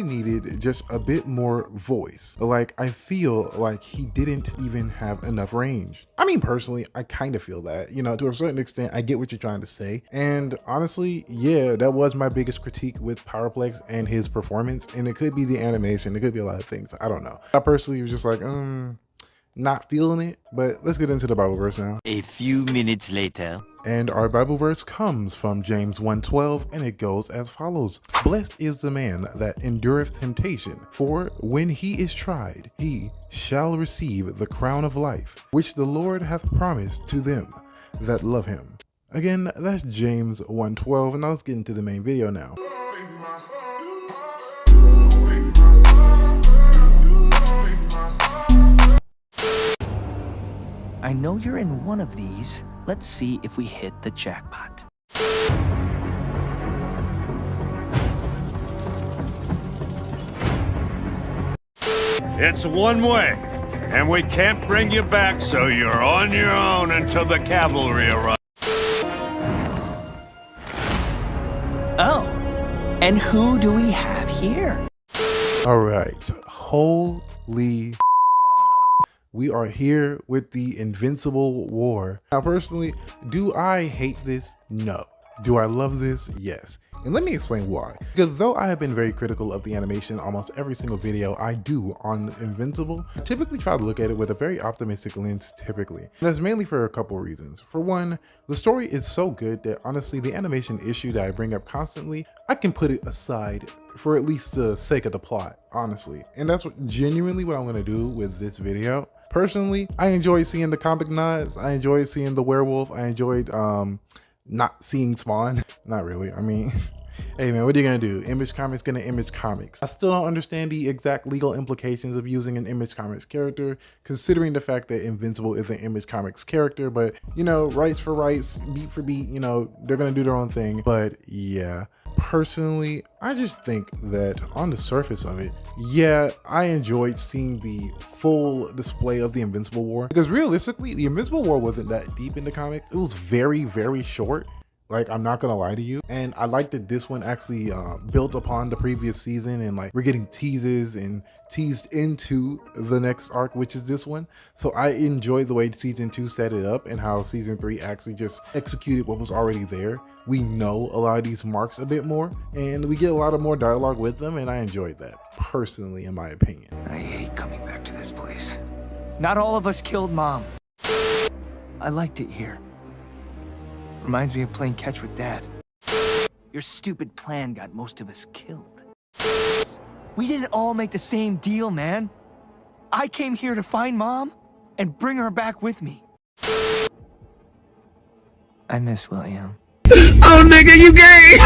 needed just a bit more voice. Like, I feel like he didn't even have enough range. I mean, personally, I kind of feel that, you know, to a certain extent. I get what you're trying to say. And honestly, yeah, that was my biggest critique with Powerplex and his performance. And it could be the animation. It could be a lot of things. I don't know. I personally was just like, not feeling it. But let's get into the Bible verse now. A few minutes later. And our Bible verse comes from James 1:12, and it goes as follows. Blessed is the man that endureth temptation, for when he is tried, he shall receive the crown of life, which the Lord hath promised to them that love him. Again, that's James 1:12, and now let's get into the main video now. I know you're in one of these. Let's see if we hit the jackpot. It's one way, and we can't bring you back, so you're on your own until the cavalry arrives. Oh, and who do we have here? All right, holy. We are here with the Invincible War. Now, personally, do I hate this? No. Do I love this? Yes. And let me explain why. Because though I have been very critical of the animation almost every single video I do on Invincible, I typically try to look at it with a very optimistic lens typically. And that's mainly for a couple reasons. For one, the story is so good that honestly the animation issue that I bring up constantly, I can put it aside for at least the sake of the plot, honestly. And that's genuinely what I'm gonna do with this video. Personally, I enjoyed seeing the comic nods. I enjoyed seeing the werewolf. I enjoyed not seeing Spawn. Not really. I mean, hey man, what are you gonna do? Image Comics gonna Image Comics. I still don't understand the exact legal implications of using an Image Comics character, considering the fact that Invincible is an Image Comics character, but you know, rights for rights, beat for beat, you know, they're gonna do their own thing. But yeah, personally, I just think that on the surface of it, yeah, I enjoyed seeing the full display of the Invincible War, because realistically, the Invincible War wasn't that deep in the comics. It was very, very short. Like, I'm not gonna lie to you. And I like that this one actually built upon the previous season, and like we're getting teases and teased into the next arc, which is this one. So I enjoyed the way season 2 set it up and how season 3 actually just executed what was already there. We know a lot of these marks a bit more, and we get a lot of more dialogue with them, and I enjoyed that personally, in my opinion. I hate coming back to this place. Not all of us killed Mom. I liked it here. Reminds me of playing catch with Dad. Your stupid plan got most of us killed. We didn't all make the same deal, man. I came here to find Mom and bring her back with me. I miss William. Oh, nigga, you gay!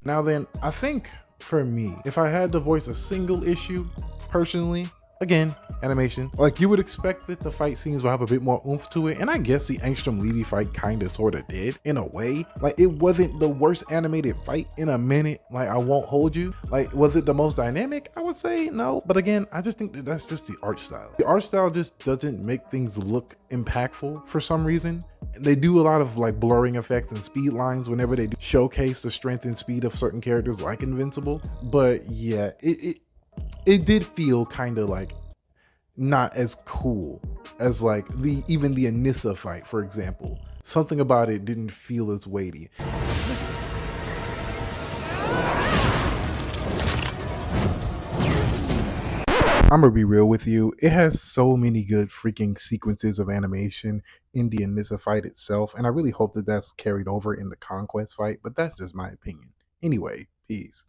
Now then, I think for me, if I had to voice a single issue, personally, again, animation. Like, you would expect that the fight scenes will have a bit more oomph to it, and I guess the Angstrom Levy fight kind of sort of did in a way. Like, it wasn't the worst animated fight in a minute, like, I won't hold you. Like, was it the most dynamic? I would say no, but again, I just think that that's just the art style. The art style just doesn't make things look impactful for some reason. They do a lot of like blurring effects and speed lines whenever they do showcase the strength and speed of certain characters like Invincible, but yeah, it did feel kind of like not as cool as like even the Anissa fight, for example. Something about it didn't feel as weighty. I'm gonna be real with you. It has so many good freaking sequences of animation in the Anissa fight itself, and I really hope that that's carried over in the Conquest fight, but that's just my opinion. Anyway, peace.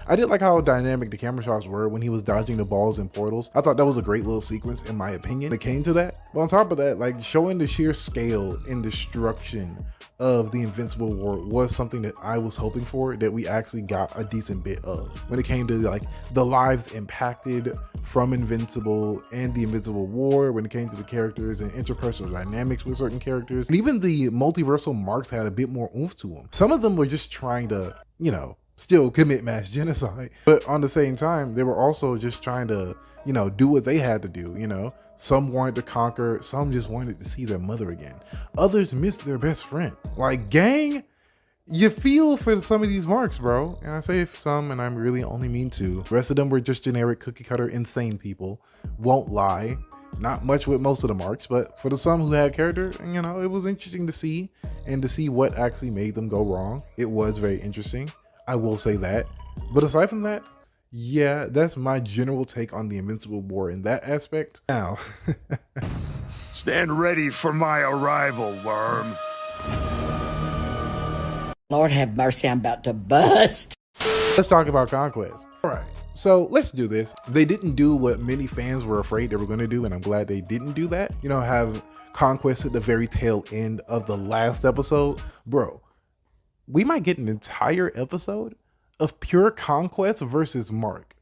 I did like how dynamic the camera shots were when he was dodging the balls and portals. I thought that was a great little sequence in my opinion that came to that. But on top of that, like showing the sheer scale and destruction of the Invincible War was something that I was hoping for, that we actually got a decent bit of. When it came to like the lives impacted from Invincible and the Invincible War, when it came to the characters and interpersonal dynamics with certain characters, and even the multiversal marks had a bit more oomph to them. Some of them were just trying to, you know, still commit mass genocide, but on the same time they were also just trying to, you know, do what they had to do. You know, some wanted to conquer, some just wanted to see their mother again, others missed their best friend. Like, gang, you feel for some of these marks, bro. And I say some, and I really only mean two. The rest of them were just generic cookie cutter insane people. Won't lie, not much with most of the marks, but for the some who had character, you know, it was interesting to see, and to see what actually made them go wrong. It was very interesting, I will say that. But aside from that, yeah, that's my general take on the Invincible War in that aspect. Now, Stand ready for my arrival, worm. Lord have mercy, I'm about to bust. let's talk about Conquest. All right, so let's do this. They didn't do what many fans were afraid they were going to do, and I'm glad they didn't do that. You know, have Conquest at the very tail end of the last episode. Bro, we might get an entire episode of pure Conquest versus Mark.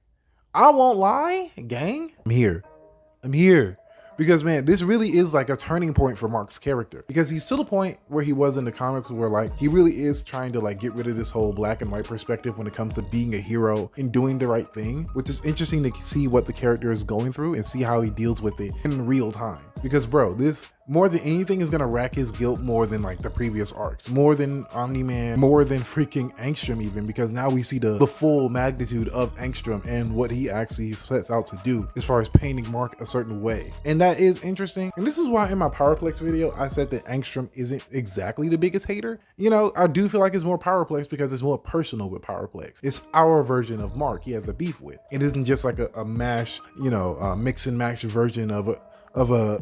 I won't lie, gang. I'm here. Because man, this really is like a turning point for Mark's character, because he's to the point where he was in the comics where like he really is trying to like get rid of this whole black and white perspective when it comes to being a hero and doing the right thing, which is interesting to see what the character is going through and see how he deals with it in real time. Because bro, this more than anything is gonna rack his guilt more than like the previous arcs, more than Omni-Man, more than freaking Angstrom even, because now we see the full magnitude of Angstrom and what he actually sets out to do as far as painting Mark a certain way. And that is interesting. And this is why in my Powerplex video, I said that Angstrom isn't exactly the biggest hater. You know, I do feel like it's more Powerplex because it's more personal with Powerplex. It's our version of Mark he has a beef with. It isn't just like a mash, you know, mix and match version of a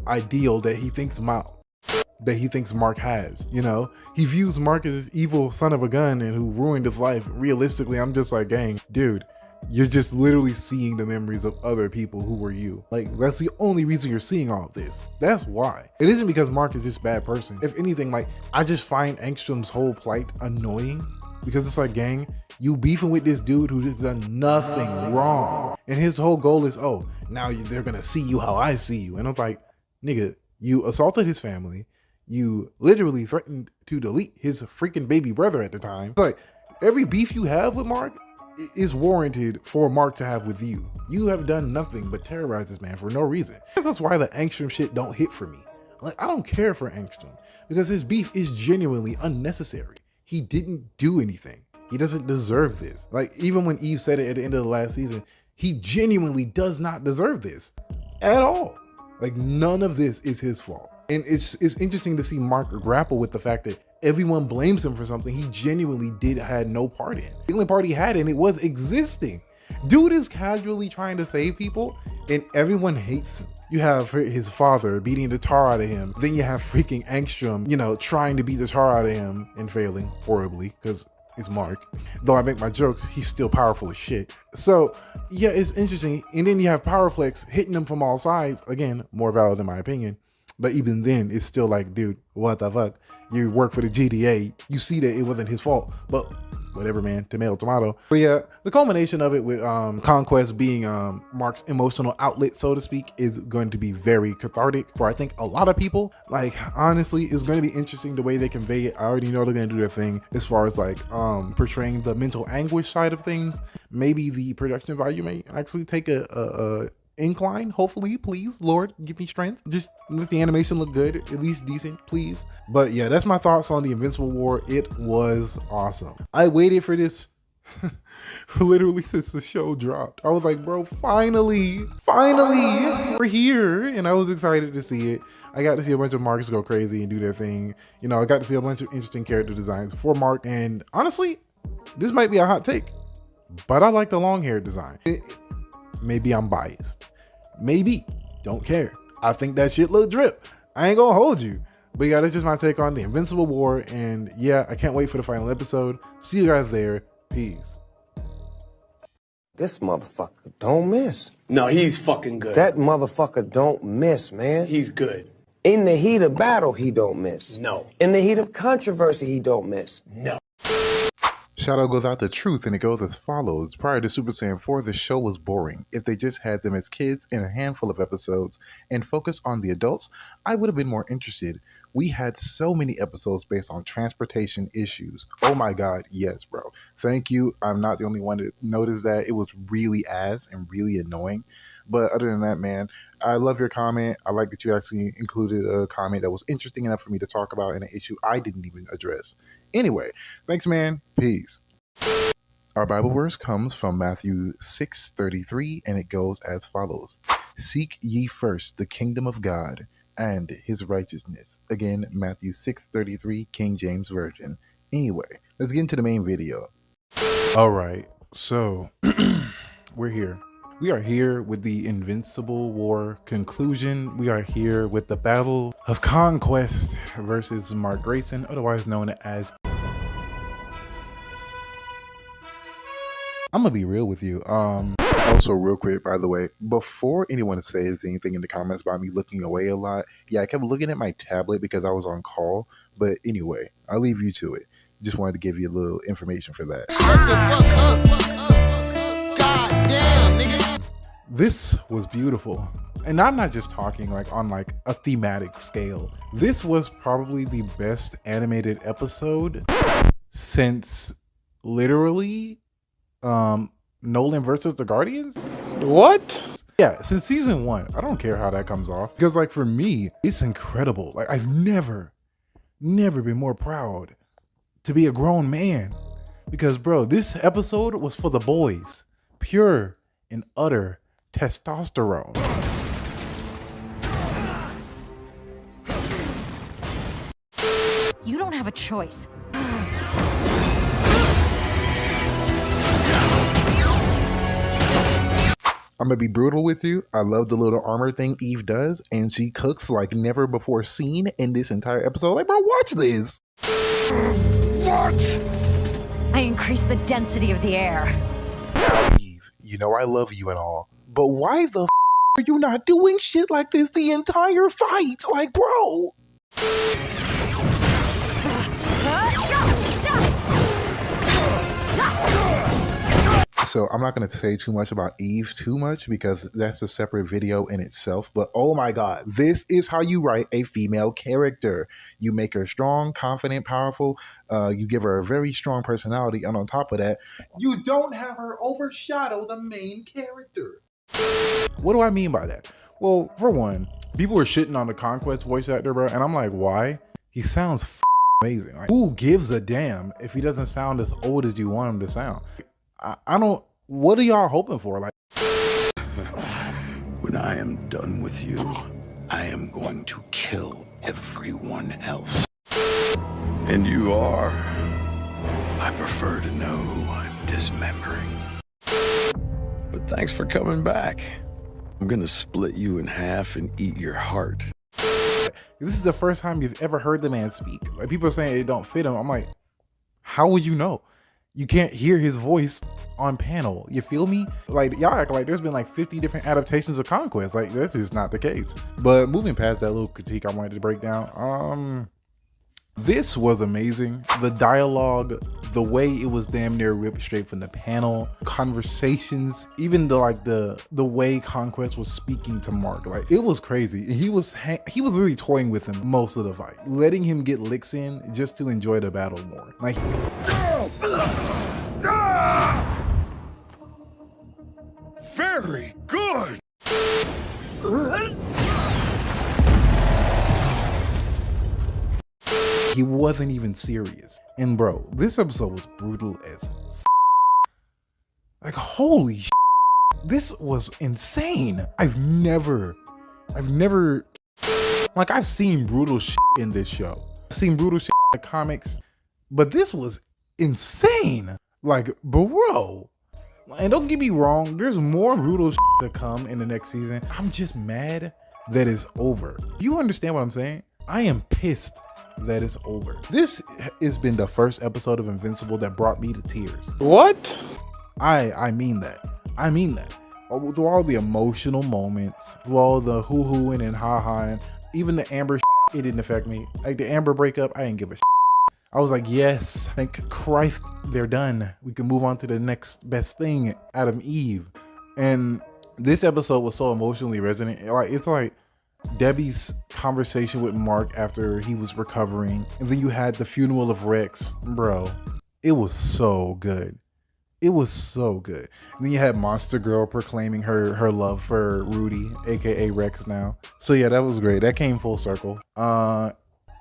ideal that he thinks Mark has. You know, he views Mark as this evil son of a gun and who ruined his life. Realistically, I'm just like, gang, dude, you're just literally seeing the memories of other people who were you. Like, that's the only reason you're seeing all of this. That's why. It isn't because Mark is this bad person. If anything, like, I just find Angstrom's whole plight annoying, because it's like, gang, you beefing with this dude who has done nothing wrong, and his whole goal is, oh, now they're gonna see you how I see you. And I'm like, nigga, you assaulted his family, you literally threatened to delete his freaking baby brother at the time. It's like, every beef you have with Mark is warranted for Mark to have with you. You have done nothing but terrorize this man for no reason. That's why the Angstrom shit don't hit for me. Like, I don't care for Angstrom because his beef is genuinely unnecessary. He didn't do anything. He doesn't deserve this. Like, even when Eve said it at the end of the last season, he genuinely does not deserve this at all. Like, none of this is his fault. And it's interesting to see Mark grapple with the fact that everyone blames him for something he genuinely had no part in. The only part he had in it was existing. Dude is casually trying to save people and everyone hates him. You have his father beating the tar out of him. Then you have freaking Angstrom, you know, trying to beat the tar out of him and failing horribly because it's Mark. Though I make my jokes, he's still powerful as shit. So yeah, it's interesting. And then you have Powerplex hitting him from all sides. Again, more valid in my opinion. But even then, it's still like, dude, what the fuck? You work for the GDA. You see that it wasn't his fault. But whatever, man, tomato. But yeah, the culmination of it with Conquest being Mark's emotional outlet, so to speak, is going to be very cathartic for, I think, a lot of people. Like, honestly, it's going to be interesting the way they convey it. I already know they're going to do their thing as far as like portraying the mental anguish side of things. Maybe the production value may actually take a incline, hopefully. Please, Lord, give me strength. Just let the animation look good, at least decent, please. But yeah, that's my thoughts on the Invincible War. It was awesome. I waited for this literally since the show dropped. I was like, bro, finally we're here, and I was excited to see it. I got to see a bunch of Marks go crazy and do their thing. You know, I got to see a bunch of interesting character designs for Mark, and honestly, this might be a hot take, but I like the long hair design. Maybe I'm biased. Maybe. Don't care. I think that shit look drip. I ain't gonna hold you. But yeah, that's just my take on the Invincible War. And yeah, I can't wait for the final episode. See you guys there. Peace. This motherfucker don't miss. No, he's fucking good. That motherfucker don't miss, man. He's good. In the heat of battle, he don't miss. No. In the heat of controversy, he don't miss. No. Shout out goes out to Truth, and it goes as follows. Prior to Super Saiyan 4, the show was boring. If they just had them as kids in a handful of episodes and focus on the adults, I would have been more interested. We had so many episodes based on transportation issues. Oh my God, yes, bro. Thank you. I'm not the only one to notice that. It was really ass and really annoying. But other than that, man, I love your comment. I like that you actually included a comment that was interesting enough for me to talk about in an issue I didn't even address. Anyway, thanks, man. Peace. Our Bible verse comes from Matthew 6:33, and it goes as follows. Seek ye first the kingdom of God and his righteousness. Again, Matthew 6:33, King James Version. Anyway, let's get into the main video. All right, so we're here. We are here with the Invincible War conclusion. We are here with the Battle of Conquest versus Mark Grayson, otherwise known as... I'm gonna be real with you. Also, real quick, by the way, before anyone says anything in the comments about me looking away a lot, yeah, I kept looking at my tablet because I was on call. But anyway, I'll leave you to it. Just wanted to give you a little information for that. Shut the fuck up. God damn, nigga. This was beautiful. And I'm not just talking like on like a thematic scale. This was probably the best animated episode since literally Nolan versus the Guardians. What? Yeah, since season 1. I don't care how that comes off, because like for me, it's incredible. Like I've never been more proud to be a grown man, because bro, this episode was for the boys. Pure and utter testosterone. You don't have a choice. I'm gonna be brutal with you. I love the little armor thing Eve does, and she cooks like never before seen in this entire episode. Like, bro, watch this. What? I increased the density of the air. Now, Eve, you know I love you and all, but why the are you not doing shit like this the entire fight? Like, bro. So I'm not going to say too much about Eve because that's a separate video in itself. But oh my God, this is how you write a female character. You make her strong, confident, powerful. You give her a very strong personality. And on top of that, you don't have her overshadow the main character. What do I mean by that? Well, for one, people were shitting on the Conquest voice actor, bro. And I'm like, why? He sounds amazing. Like, who gives a damn if he doesn't sound as old as you want him to sound? I don't, what are y'all hoping for? Like, when I am done with you, I am going to kill everyone else. And you are. I prefer to know who I'm dismembering. But thanks for coming back. I'm gonna split you in half and eat your heart. this is the first time you've ever heard the man speak. Like, people are saying it don't fit him. I'm like, how would you know? You can't hear his voice on panel. You feel me? Like, y'all act like there's been like 50 different adaptations of Conquest. Like, that's just not the case. But moving past that little critique I wanted to break down, This was amazing. The dialogue, the way it was damn near ripped straight from the panel, conversations, even the way Conquest was speaking to Mark, like it was crazy. He was really toying with him most of the fight, letting him get licks in just to enjoy the battle more. Like, Very good. he wasn't even serious. And bro, this episode was brutal as like, holy shit. This was insane. I've never, like, I've seen brutal shit in this show. I've seen brutal shit in the comics, but this was insane. Like, bro. And don't get me wrong, there's more brutal shit to come in the next season. I'm just mad that it's over. You understand what I'm saying? I am pissed that it's over. This has been the first episode of Invincible that brought me to tears. What? I mean that. I mean that. Through all the emotional moments, through all the hoo-hooing and ha-haing, even the Amber shit, it didn't affect me. Like the Amber breakup, I didn't give a shit. I was like, yes, thank Christ they're done. We can move on to the next best thing, Adam Eve. And this episode was so emotionally resonant. Like, it's like Debbie's conversation with Mark after he was recovering, and then you had the funeral of Rex. Bro, it was so good. It was so good. And then you had Monster Girl proclaiming her love for Rudy, aka Rex now. So yeah, that was great. That came full circle.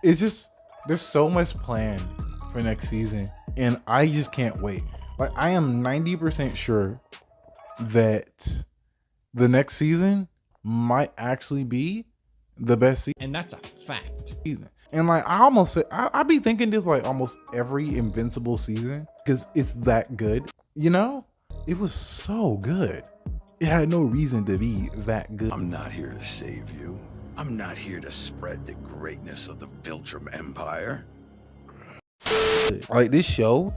It's just, there's so much planned for next season, and I just can't wait. Like, I am 90% sure that the next season might actually be the best season. And that's a fact. And like, I almost said, I be thinking this like almost every Invincible season because it's that good. You know, it was so good. It had no reason to be that good. I'm not here to save you. I'm not here to spread the greatness of the Viltrum Empire. Like, this show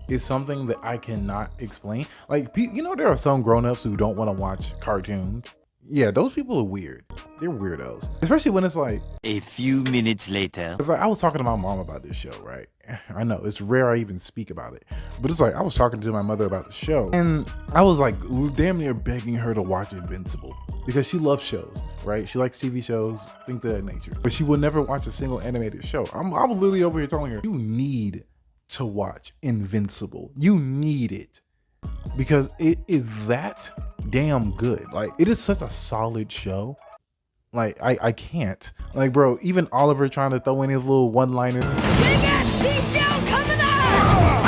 is something that I cannot explain. Like, you know, there are some grown-ups who don't want to watch cartoons. Yeah, those people are weird. They're weirdos. Especially when it's like... A few minutes later. It's like, I was talking to my mom about this show, right? I know, it's rare I even speak about it. But it's like, I was talking to my mother about the show. And I was like, damn near begging her to watch Invincible. Because she loves shows, right? She likes TV shows, things of that nature. But she will never watch a single animated show. I'm literally over here telling her, you need to watch Invincible. You need it. Because it is that damn good. Like, it is such a solid show. Like, I can't. Like, bro, even Oliver trying to throw in his little one-liners. Big ass beat down coming out!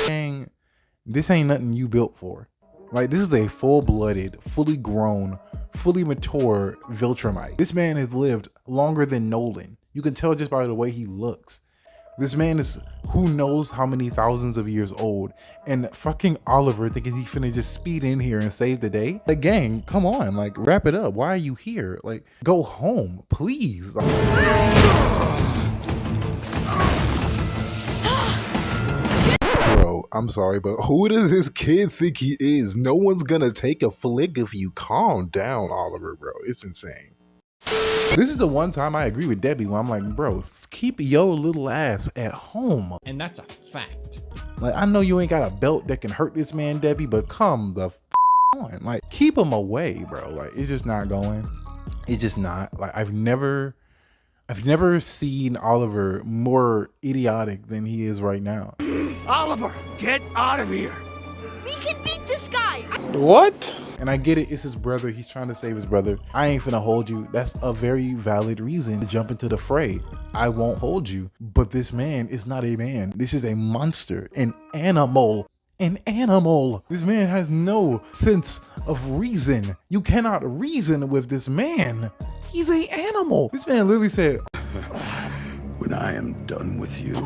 Dang, this ain't nothing you built for. Like, this is a full-blooded, fully grown, fully mature Viltrumite. This man has lived longer than Nolan. You can tell just by the way he looks. This man is who knows how many thousands of years old, and fucking Oliver thinking he finna just speed in here and save the day. Like, gang, come on, like, wrap it up. Why are you here? Like, go home, please. Bro, I'm sorry, but who does this kid think he is? No one's gonna take a flick of you. Calm down, Oliver, bro. It's insane. This is the one time I agree with Debbie when I'm like, bro, keep your little ass at home. And that's a fact. Like, I know you ain't got a belt that can hurt this man, Debbie, but come the on. Like, keep him away, bro. Like, it's just not going. It's just not. Like, I've never seen Oliver more idiotic than he is right now. Oliver, get out of here. We can beat this guy! What? And I get it, it's his brother. He's trying to save his brother. I ain't finna hold you. That's a very valid reason to jump into the fray. I won't hold you. But this man is not a man. This is a monster, an animal. An animal. This man has no sense of reason. You cannot reason with this man. He's an animal. This man literally said, When I am done with you,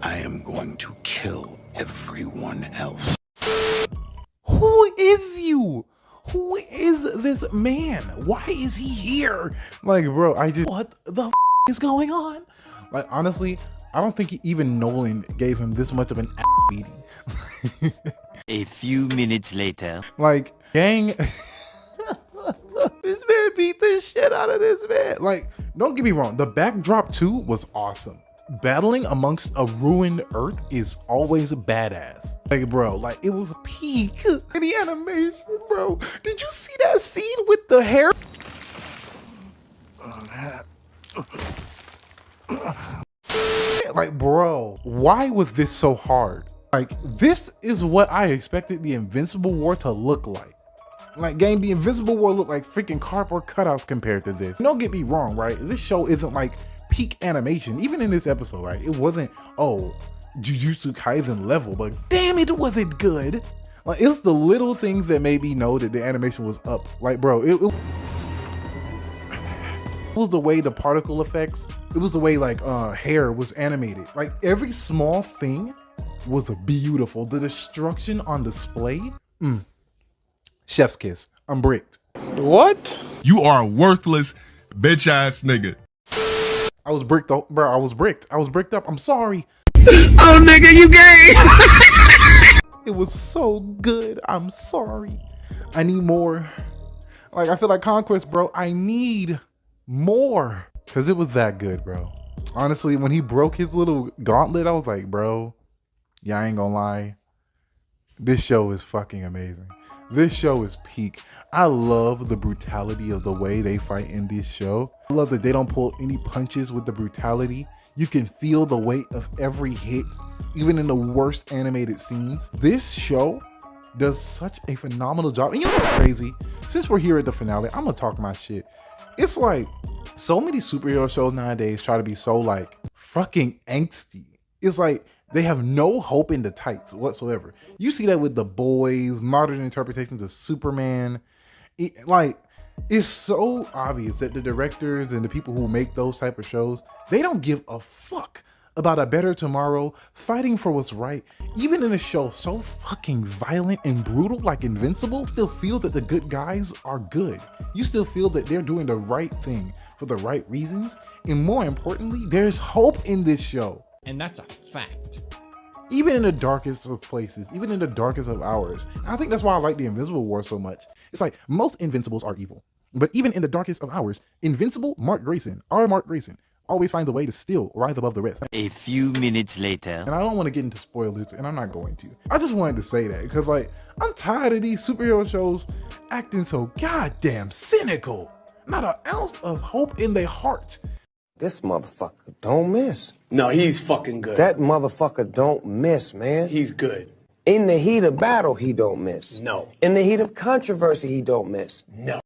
I am going to kill everyone else. who is you? Who is this man? Why is he here? Like, bro, what the is going on? Like, honestly, I don't think even Nolan gave him this much of an ass beating. A few minutes later. Like, gang, this man beat the shit out of this man. Like, Don't get me wrong, the backdrop too was awesome. Battling amongst a ruined Earth is always badass. Like, bro, like it was a peak in the animation, bro. Did you see that scene with the hair? Like, bro, why was this so hard? Like, this is what I expected the Invincible War to look like. Like, gang, the Invincible War looked like freaking cardboard cutouts compared to this. Don't get me wrong, right? This show isn't like peak animation. Even in this episode, right? It wasn't, oh, Jujutsu Kaisen level, but damn, it wasn't good. Like, it's the little things that made me know that the animation was up. Like, bro, it was the way the particle effects, it was the way like hair was animated. Like every small thing was beautiful. The destruction on display, chef's kiss. I'm bricked. What? You are a worthless bitch ass nigga. I was bricked, bro. I was bricked. I was bricked up. I'm sorry. Oh nigga, you gay. It was so good. I'm sorry. I need more. Like, I feel like Conquest, bro. I need more, because it was that good, bro. Honestly, when he broke his little gauntlet, I was like, bro, yeah, I ain't gonna lie, this show is fucking amazing. This show is peak. I love the brutality of the way they fight in this show. I love that they don't pull any punches with the brutality. You can feel the weight of every hit, even in the worst animated scenes. This show does such a phenomenal job. And you know what's crazy? Since we're here at the finale, I'm gonna talk my shit. It's like so many superhero shows nowadays try to be so like fucking angsty. It's like they have no hope in the tights whatsoever. You see that with The Boys, modern interpretations of Superman. It's so obvious that the directors and the people who make those type of shows, they don't give a fuck about a better tomorrow, fighting for what's right. Even in a show so fucking violent and brutal like Invincible, you still feel that the good guys are good. You still feel that they're doing the right thing for the right reasons. And more importantly, there's hope in this show. And that's a fact. Even in the darkest of places, even in the darkest of hours. I think that's why I like the Invincible War so much. It's like most Invincibles are evil, but even in the darkest of hours, Invincible Mark Grayson, our Mark Grayson, always finds a way to still rise above the rest. A few minutes later. And I don't want to get into spoilers, and I'm not going to. I just wanted to say that because, like, I'm tired of these superhero shows acting so goddamn cynical. Not an ounce of hope in their heart. This motherfucker don't miss. No, he's fucking good. That motherfucker don't miss, man. He's good. In the heat of battle, he don't miss. No. In the heat of controversy, he don't miss. No.